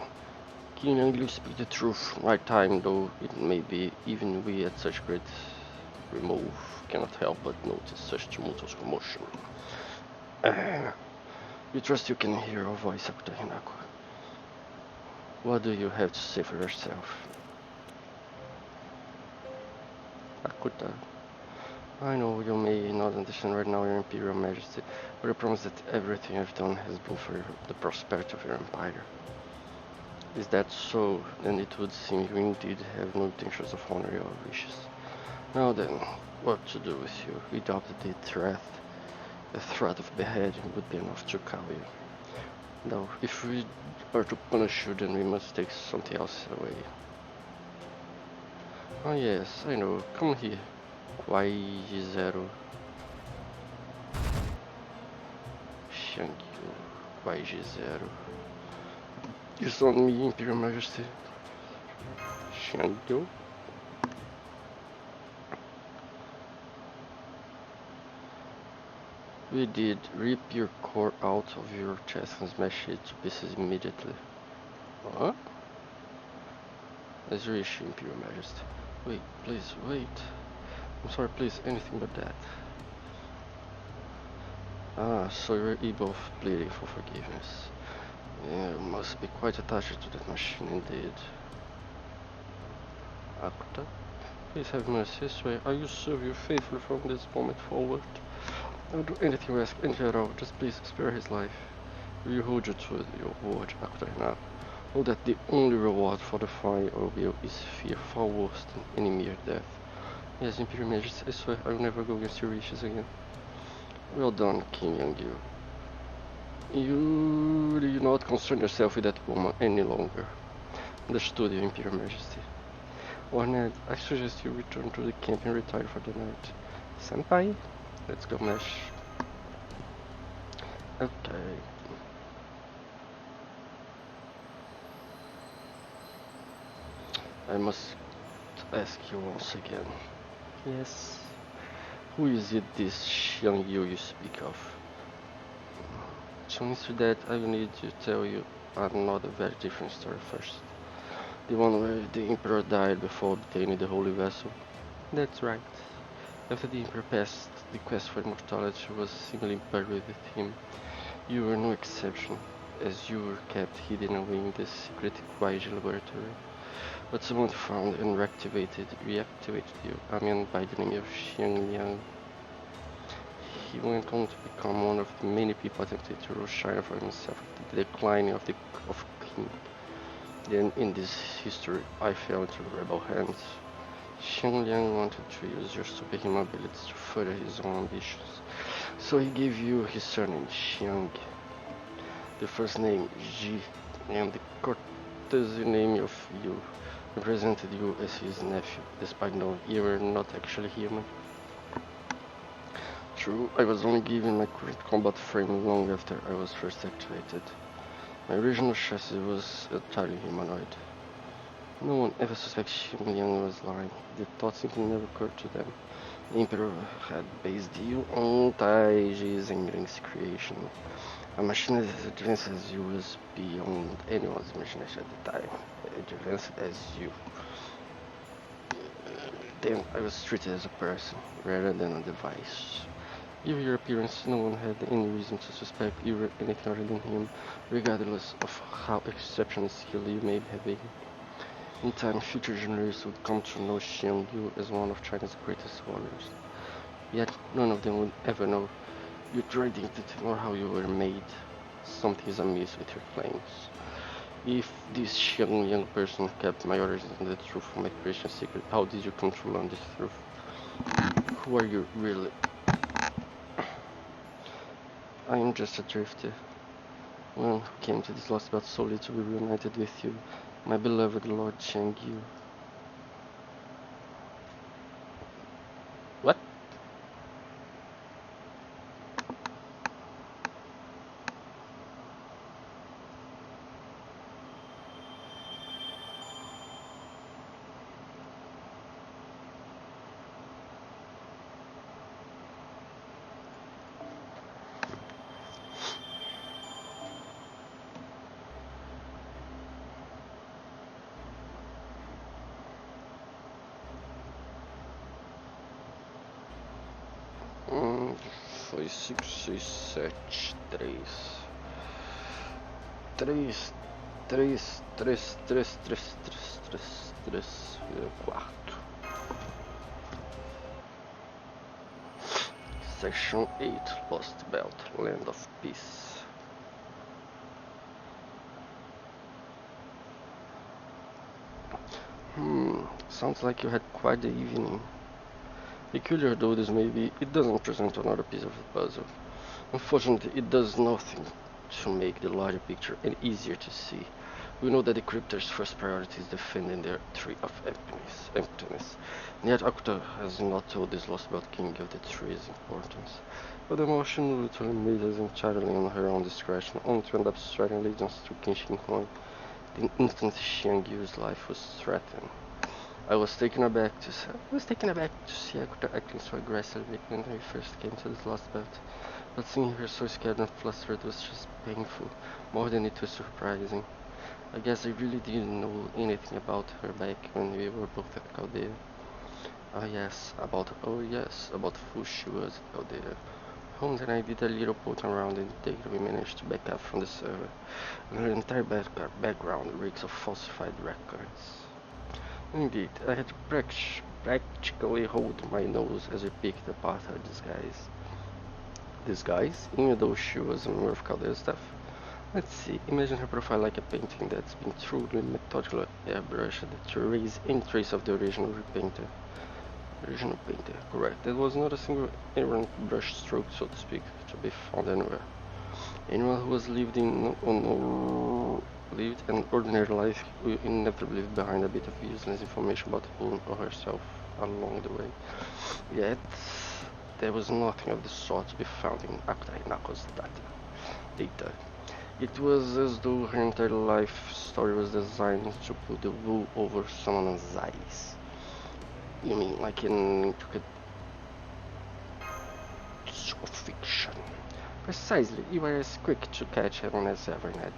King Langley speak the truth. Right time though it may be, even we at such great remove cannot help but notice such tumultuous commotion. We trust you can hear our voice, Akuta Hinako. What do you have to say for yourself? Akuta, I know you may not understand right now, Your Imperial Majesty, but I promise that everything I've done has been for the prosperity of your empire. Is that so? Then it would seem you indeed have no intentions of honoring your wishes. Now then, what to do with you? Without the threat, The threat of beheading would be enough to cow you. Now, if we are to punish you, then we must take something else away. Oh yes, I know. Come here. Zero. Shangyu. Zero. It's on me, Imperial Majesty. Shangyu. We did. Rip your core out of your chest and smash it to pieces immediately. What? As your issue, Imperial Majesty. Wait, please, wait. I'm sorry, please, anything but that. Ah, so you're both pleading for forgiveness. You must be quite attached to that machine indeed. Akuta, please have mercy, I swear. I will serve you faithfully from this moment forward. I will do anything you ask, anything at all. Just please spare his life. You hold you to your word, Akuta now. Know that the only reward for defying our will is fear far worse than any mere death. Yes, Imperial Majesty, I swear I will never go against your wishes again. Well done, King Yangyu. You do not concern yourself with that woman any longer. Understood, Your Imperial Majesty. Ned, I suggest you return to the camp and retire for the night. Senpai, let's go mesh. Okay. I must ask you once again. Yes. Who is it, this Xiangyu you speak of? To answer that, I will need to tell you another very different story first. The one where the Emperor died before obtaining the Holy Vessel. That's right. After the Emperor passed, the quest for immortality was seemingly buried with him. You were no exception, as you were kept hidden away in the secret Guaiji laboratory. But someone found and reactivated you, a man by the name of Xiang Liang. He went on to become one of the many people attempting to rule China for himself after the decline of Qing. Then, in this history, I fell into rebel hands. Xiang Liang wanted to use your superhuman abilities to further his own ambitions, so he gave you his surname, Xiang, the first name, Ji, and the courtesy name of Yu. Represented you as his nephew, despite knowing you were not actually human. True, I was only given my current combat frame long after I was first activated. My original chassis was entirely humanoid. No one ever suspected Xiang Liang was lying. The thought simply never occurred to them. The Emperor had based you on Taiji Zhengling's creation. A machine as advanced as you was beyond anyone's imagination at the time. Advanced as you. Then I was treated as a person, rather than a device. Given your appearance, no one had any reason to suspect you were anything other than him, regardless of how exceptionally skilled you may have been. In time, future generations would come to know Xiang Yu as one of China's greatest warriors. Yet, none of them would ever know your true identity or how you were made. Something is amiss with your claims. If this young person kept my orders and the truth of my creation secret, how did you come to learn this truth? Who are you really? I am just a drifter, one who came to this Lostbelt solely to be reunited with you, my beloved Lord Xiangyu. What? Foi 5, 6, 7, 3. 3, 3, 3, 3, 3, 3, 3, 3, quarto. Section 8, Lostbelt, Land of Peace. Sounds like you had quite the evening. Peculiar though this may be, it doesn't present another piece of the puzzle. Unfortunately, it does nothing to make the larger picture any easier to see. We know that the Cryptors' first priority is defending their Tree of Emptiness. And yet Akuta has not told this Lostbelt King of the tree's importance. But the emotion literally made us entirely on her own discretion, only to end up striking allegiance to Kenshin Hoi the instant Xiangyu's life was threatened. I was taken aback to see Akuta acting so aggressively when we first came to this Lostbelt. But seeing her so scared and flustered was just painful, more than it was surprising. I guess I really didn't know anything about her back when we were both at Caldea. Oh yes, about who she was at Caldea. Holmes and I did a little poke around and the data we managed to back up from the server, and her entire background reeks of falsified records. Indeed, I had to practically hold my nose as we picked apart her disguise, even though she was a member of Caldea staff. Let's see, imagine her profile like a painting that's been truly methodically airbrushed to erase any trace of the original painter. Correct. There was not a single errant brush stroke, so to speak, to be found anywhere. Anyone who has lived an ordinary life will inevitably leave behind a bit of useless information about him or herself along the way. Yet, there was nothing of the sort to be found in Akuta Hinako's data. It was as though her entire life story was designed to put the wool over someone's eyes. You mean like an intricate of fiction? Precisely, you are as quick to catch on as ever, Ned.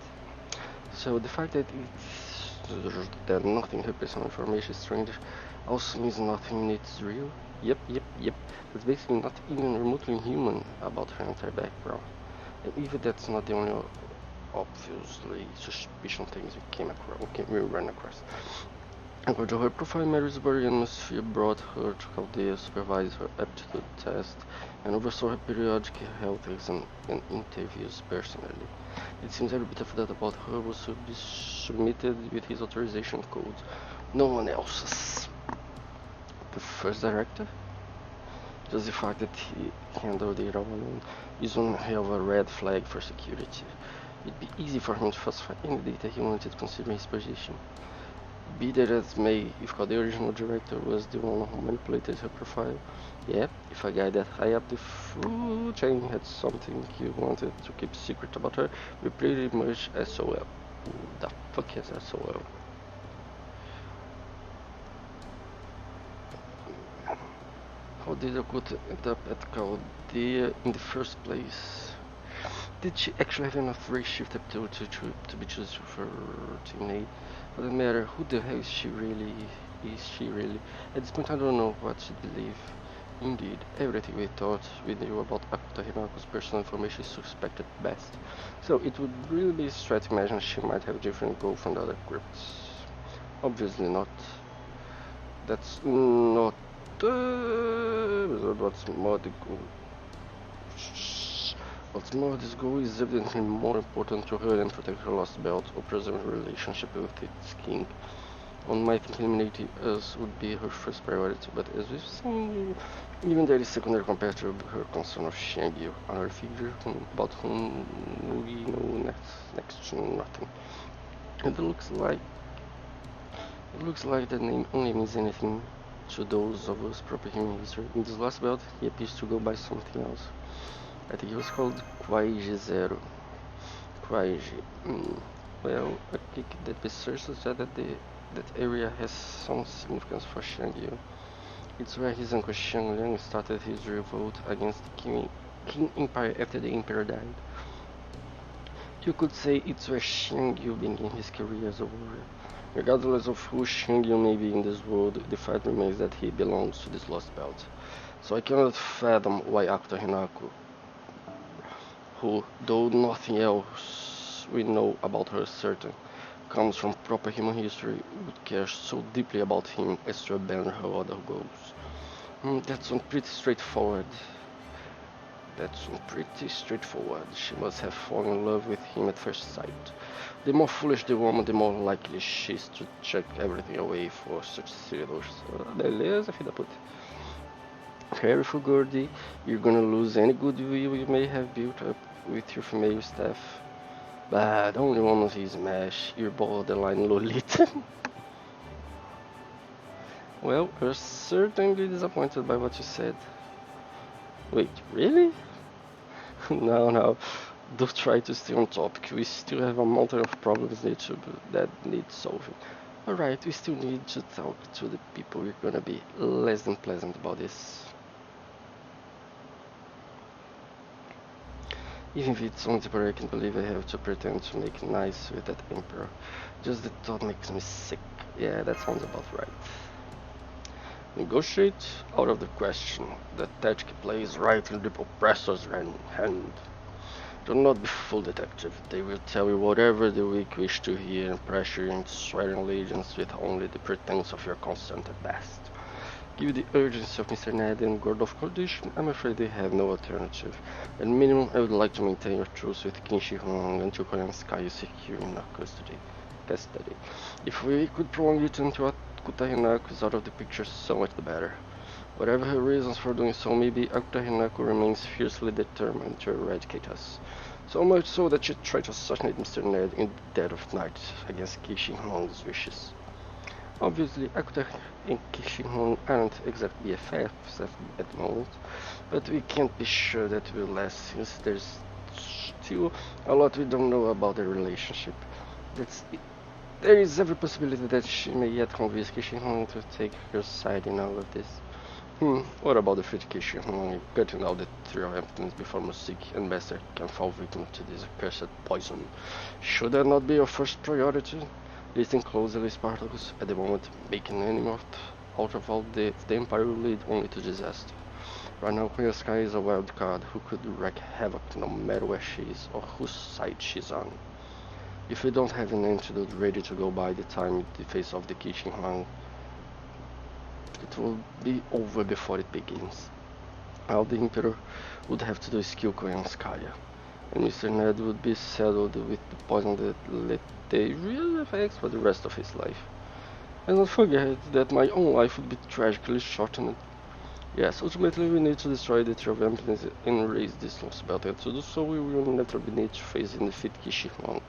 So the fact that nothing her personal information is strange also means nothing is real? Yep. That's basically not even remotely human about her entire background. And even that's not the only obviously suspicious things we ran across. According to her profile, Marysbury atmosphere brought her to Caldea, supervised her aptitude test, and oversaw her periodic health exam and interviews personally. It seems every bit of that about her was to be submitted with his authorization code. No one else's. The first director? Just the fact that he handled it alone is one hell of a red flag for security. It'd be easy for him to falsify any data he wanted considering his position. Be that as may, if the original director was the one who manipulated her profile, yeah, if a guy that high up the food chain had something he wanted to keep secret about her, we pretty much SOL. Who the fuck is SOL? How did Akuta end up at Caldea in the first place? Did she actually have enough race shift aptitude to be chosen for Team A? For that matter, who the hell is she really? At this point I don't know what to believe. Indeed, everything we thought we knew about Akuta Hinako's personal information is suspect at best. So it would really be a stretch to imagine she might have a different goal from the other crypts. Obviously not. That's not what's more the goal. What's more, this goal is evidently more important to her than protect her Lostbelt or preserve her relationship with its king. One might think eliminating us would be her first priority, but as we've seen, even that is secondary compared to her concern of Xiangyu, another figure about whom we know next to nothing. It looks like that name only means anything to those of us proper human history. In this Lostbelt, he appears to go by something else. I think he was called Kwaiji Zero. Kwaiji. Well, a kick that researchers said that that area has some significance for Xiangyu. It's where his uncle Xiangliang started his revolt against the Qing Empire after the Emperor died. You could say it's where Xiangyu began his career as a warrior. Regardless of who Xiangyu may be in this world, the fact remains that he belongs to this Lostbelt. So I cannot fathom why Akuta Hinako, who, though nothing else we know about her is certain, comes from proper human history, would care so deeply about him as to abandon her other goals. That's pretty straightforward. She must have fallen in love with him at first sight. The more foolish the woman, the more likely she is to check everything away for such silly notions. Beleza, filha da puta. Careful, Gordy. You're gonna lose any goodwill you may have built up with your female staff. But only one of these smash your borderline Lolita. Well, we're certainly disappointed by what you said. Wait, really? No, don't try to stay on topic. We still have a mountain of problems that need solving. Alright, we still need to talk to the people. We're gonna be less than pleasant about this. Even if it's only temporary, I can't believe I have to pretend to make nice with that emperor. Just the thought makes me sick. Yeah, that sounds about right. Negotiate? Out of the question. The tactic plays right in the oppressor's hand. Do not be fooled, detective. They will tell you whatever the weak wish to hear and pressure you into swearing allegiance with only the pretense of your consent at best. Given the urgency of Mr. Ned and Gordolf's condition, I'm afraid they have no alternative. At minimum, I would like to maintain your truce with Qin Shi Huang until Koyanskaya is secure in our custody. If we could prolong it until Akuta Hinako is out of the picture, so much the better. Whatever her reasons for doing so may be, Akuta Hinako remains fiercely determined to eradicate us. So much so that she tried to assassinate Mr. Ned in the dead of night against Qin Shi Huang's wishes. Obviously, Akuta and Qin Shi Huang aren't exactly BFFs at the moment, but we can't be sure that will last since there's still a lot we don't know about their relationship. There is every possibility that she may yet convince Qin Shi Huang to take her side in all of this. What about the fate Qin Shi Huang gutting out the three empties before Musiki and Master can fall victim to this accursed poison? Should that not be your first priority? Listen closely, Spartacus. At the moment, making an enemy out of all the Empire will lead only to disaster. Right now, Koyanskaya is a wild card who could wreak havoc no matter where she is or whose side she's on. If we don't have an antidote ready to go by the time the face of the Qin Shi Huang, it will be over before it begins. All the Emperor would have to do is kill Koyanskaya, and Mr. Ned would be saddled with the poison that let the real effects for the rest of his life. And don't forget that my own life would be tragically shortened. Yes, ultimately we need to destroy the Tree of Emptiness and raise this Lostbelt, and to do so we will naturally need to face and defeat Qin Shi Huang.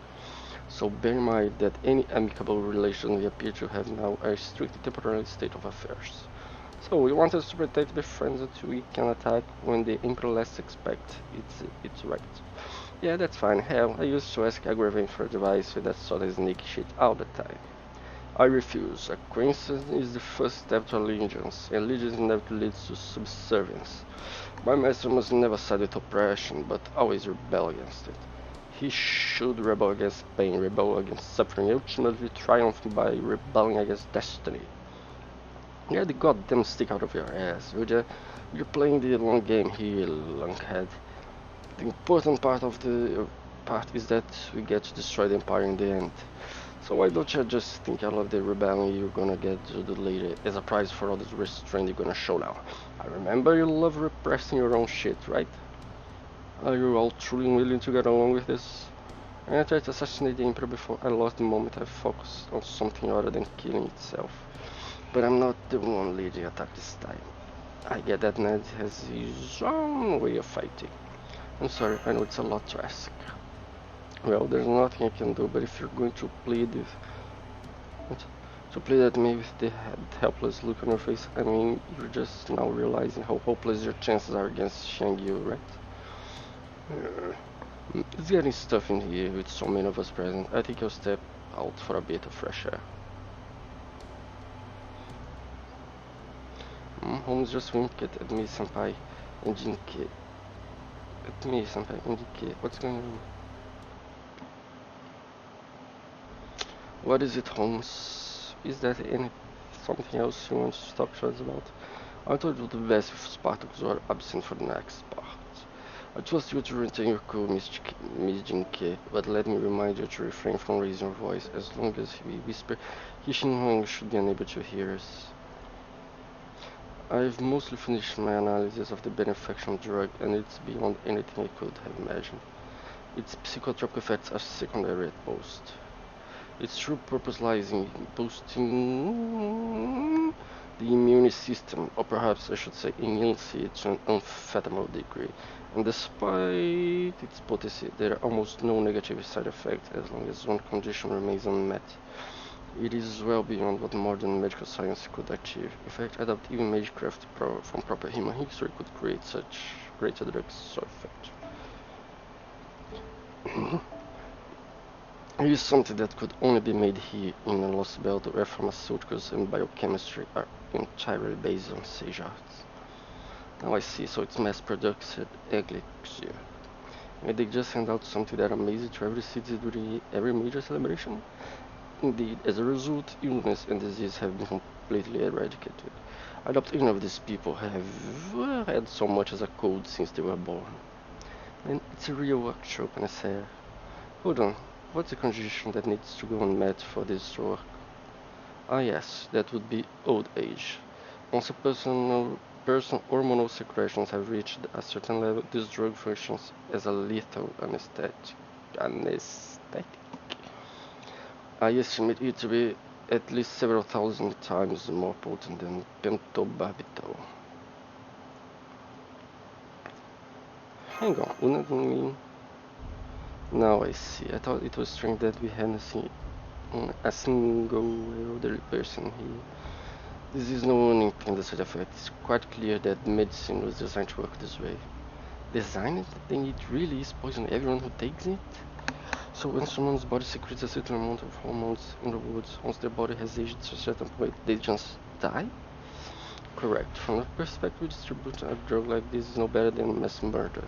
So bear in mind that any amicable relations we appear to have now are a strictly temporary state of affairs. So we want us to protect the friends until we can attack when the Emperor least expects it's right. Yeah, that's fine. Hell, I used to ask Agravain for advice with that sort of sneaky shit all the time. I refuse. Acquiescence is the first step to allegiance, and allegiance never leads to subservience. My master must never side with oppression, but always rebel against it. He should rebel against pain, rebel against suffering, ultimately triumph by rebelling against destiny. Get the goddamn stick out of your ass, would ya? You're playing the long game here, lunkhead. The important part is that we get to destroy the Empire in the end. So why don't you just think out of the rebellion you're gonna get to do later as a prize for all this restraint you're gonna show now? I remember you love repressing your own shit, right? Are you all truly willing to get along with this? I tried to assassinate the Emperor before I lost the moment I focused on something other than killing itself. But I'm not the one leading the attack this time. I get that Ned has his own way of fighting. I'm sorry, I know it's a lot to ask. Well, there's nothing I can do, but if you're going to plead at me with the helpless look on your face, I mean, you're just now realizing how hopeless your chances are against Shang Yu, right? It's getting stuff in here with so many of us present. I think I'll step out for a bit of fresh air. Holmes just winked at me, Senpai, and Jinke. At me, Senpai, and Jinke. What's going on? What is it, Holmes? Is there something else you want to talk to us about? I told you the best if Spartacus were absent for the next part. I trust you to retain your cool, Miss Jinke, but let me remind you to refrain from raising your voice. As long as we whisper, Qin Shi Huang should be unable to hear us. I've mostly finished my analysis of the benefaction drug, and it's beyond anything I could have imagined. Its psychotropic effects are secondary at most. Its true purpose lies in boosting the immune system, or perhaps I should say enhance it to an unfathomable degree. And despite its potency, there are almost no negative side effects as long as one condition remains unmet. It is well beyond what modern medical science could achieve. In fact, I doubt even magecraft from proper human history could create such great drugs so effective. It is something that could only be made here in the Lostbelt, where pharmaceuticals and biochemistry are entirely based on sage arts. Now I see, so it's mass-produced elixir. And they just hand out something that amazing to every city during every major celebration? Indeed, as a result, illness and disease have been completely eradicated. I doubt any of these people have had so much as a cold since they were born. And it's a real workshop, and I say, hold on, what's the condition that needs to go unmet for this to work? Ah yes, that would be old age. Once a person's hormonal secretions have reached a certain level, this drug functions as a lethal anesthetic. I estimate it to be at least several thousand times more potent than pentobarbital. Hang on, wouldn't mean... Now I see. I thought it was strange that we hadn't seen a single elderly person here. This is no unintended side effect. It's quite clear that medicine was designed to work this way. Designed? Then it really is poison everyone who takes it? So when someone's body secretes a certain amount of hormones in the woods, once their body has aged to a certain point, they just die? Correct. From that perspective, distributing a drug like this is no better than mass murder.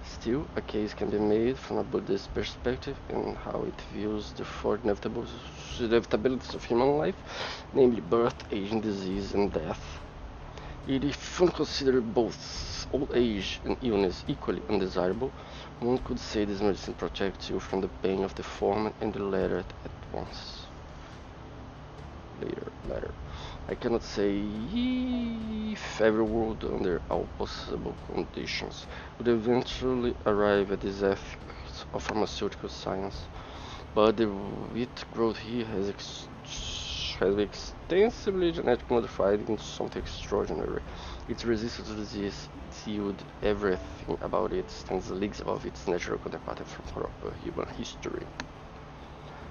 Still, a case can be made from a Buddhist perspective in how it views the four inevitabilities of human life, namely birth, aging, disease, and death. If one considered both old age and illness equally undesirable, one could say this medicine protects you from the pain of the former and the latter at once. Later. I cannot say if every world under all possible conditions would eventually arrive at this ethics of pharmaceutical science, but the wheat growth here has been extensively genetically modified into something extraordinary. Its resistance to disease, its yield, everything about it stands leagues above its natural counterpart from proper human history.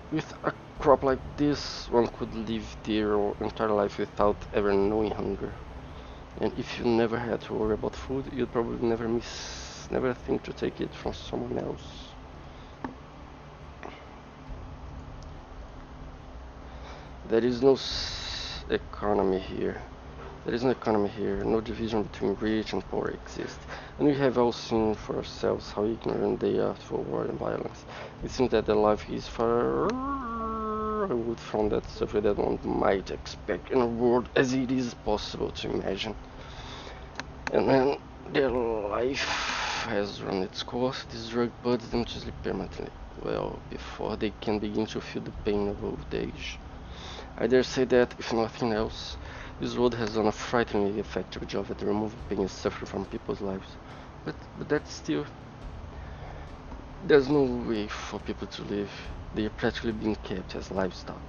With a crop like this, one could live their entire life without ever knowing hunger. And if you never had to worry about food, you'd probably never think to take it from someone else. There is no economy here. There is no economy here. No division between rich and poor exists. And we have all seen for ourselves how ignorant they are for war and violence. It seems that their life is far removed from that suffering that one might expect in a world as it is possible to imagine. And when their life has run its course, this drug puts them to sleep permanently, well before they can begin to feel the pain of old age. I dare say that, if nothing else, this world has done a frighteningly effective job at removing pain and suffering from people's lives. But that's still... There's no way for people to live. They are practically being kept as livestock.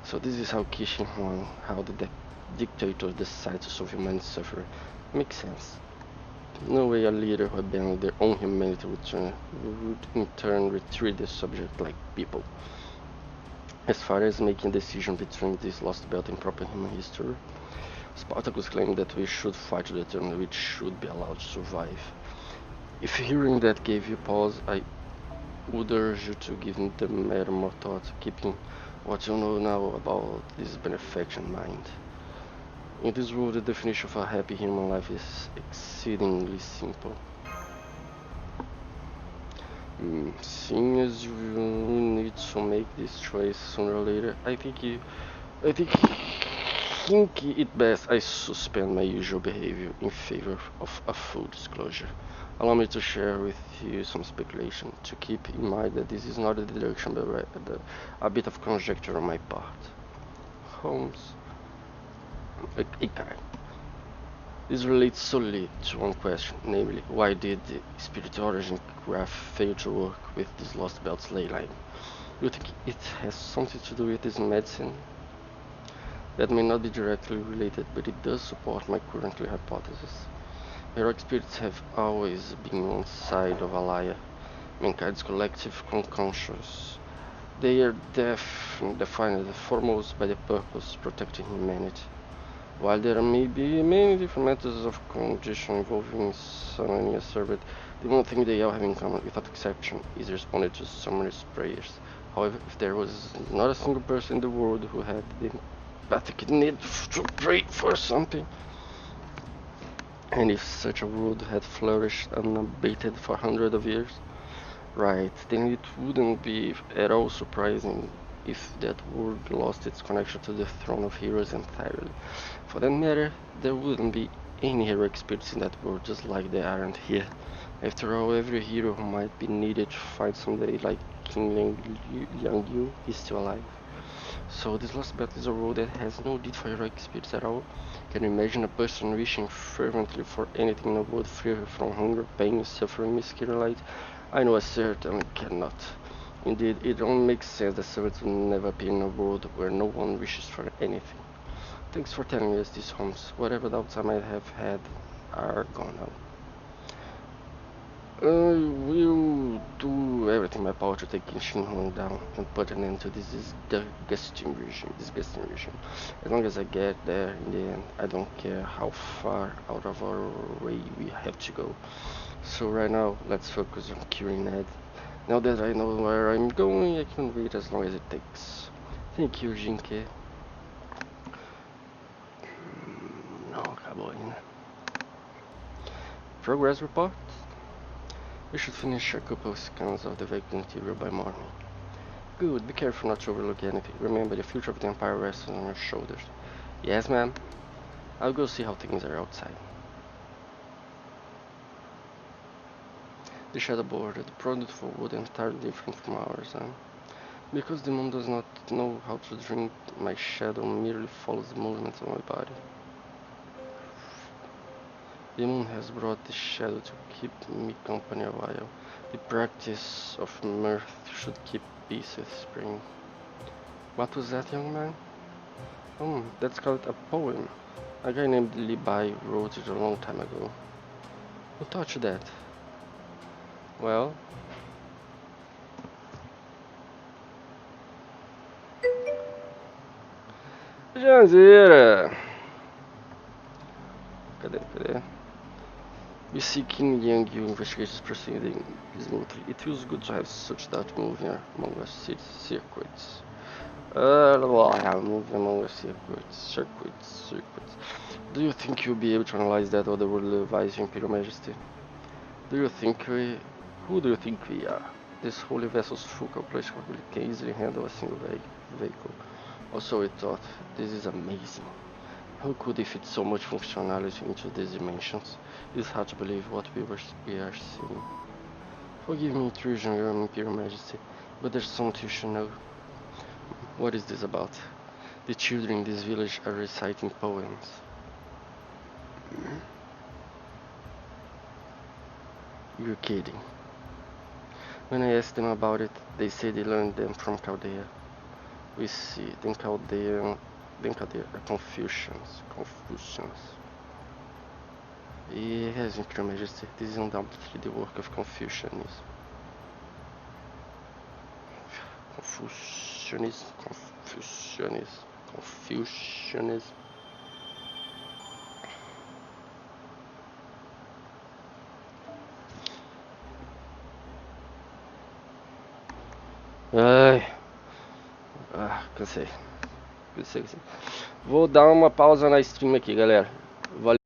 So this is how Kishin Huang, how the dictators decide to solve human suffering. Makes sense. No way a leader who abandoned their own humanity would in turn retreat the subject like people. As far as making a decision between this Lostbelt and proper human history, Spartacus claimed that we should fight to determine which should be allowed to survive. If hearing that gave you pause, I would urge you to give the matter more thought, keeping what you know now about this benefaction in mind. In this world, the definition of a happy human life is exceedingly simple. Seeing as you need to make this choice sooner or later, I think it best I suspend my usual behavior in favor of a full disclosure. Allow me to share with you some speculation, to keep in mind that this is not a deduction but a bit of conjecture on my part. Holmes, Ikai. This relates solely to one question, namely, why did the Spirit Origin graph fail to work with this Lostbelt's ley line? Do you think it has something to do with this medicine? That may not be directly related, but it does support my current hypothesis. Heroic spirits have always been one side of Alaya, mankind's collective unconscious. They are defined foremost by the purpose protecting humanity. While there may be many different methods of condition involving summoning a servant, the one thing they all have in common, without exception, is responding to summoner's prayers. However, if there was not a single person in the world who had the empathic need to pray for something, and if such a world had flourished unabated for hundreds of years, right, then it wouldn't be at all surprising if that world lost its connection to the throne of heroes entirely. For that matter, there wouldn't be any heroic spirits in that world, just like there aren't here. After all, every hero who might be needed to fight someday, like King Liang Yu, is still alive. So this Lostbelt is a world that has no need for heroic spirits at all. Can you imagine a person wishing fervently for anything in a world free from hunger, pain, suffering, miscarriage? I know I certainly cannot. Indeed, it only makes sense that servants will never appear in a world where no one wishes for anything. Thanks for telling us this, Holmes. Whatever doubts I might have had are gone now. I will do everything in my power to take Shinhong down and put an end to this disgusting regime. As long as I get there in the end, I don't care how far out of our way we have to go. So right now, let's focus on curing Ned. Now that I know where I'm going, I can wait as long as it takes. Thank you, Jinke. Não, acabou ainda. Progress report. We should finish a couple of scans of the vehicle interior by morning. Good, be careful not to overlook anything. Remember, the future of the Empire rests on your shoulders. Yes, ma'am. I'll go see how things are outside. The shadow board, the product for wood entirely different from ours, because the moon does not know how to drink, my shadow merely follows the movements of my body. The moon has brought the shadow to keep me company a while. The practice of mirth should keep peace with spring. What was that, young man? That's called a poem. A guy named Levi wrote it a long time ago. Who taught you that? Well... Janzeira! Cadê? We see King Liang Yu investigations proceeding smoothly. It feels good to have such that moving among us circuits. Moving among us circuits. Do you think you'll be able to analyze that otherworldly device, Your Imperial Majesty? Who do you think we are? This holy vessel's full calculation can easily handle a single vehicle. Also, we thought, this is amazing. How could they fit so much functionality into these dimensions? It's hard to believe what we are seeing. Forgive me intrusion, Your Imperial Majesty, but there's something you should know. What is this about? The children in this village are reciting poems. You're kidding. When I asked them about it, they say they learned them from Chaldea. We see, then Chaldea are Confucians. Yes, Imperial Majesty, this is undoubtedly the work of Confucianism. Confucianism. Ai. Cansei. Vou dar uma pausa na stream aqui, galera. Valeu.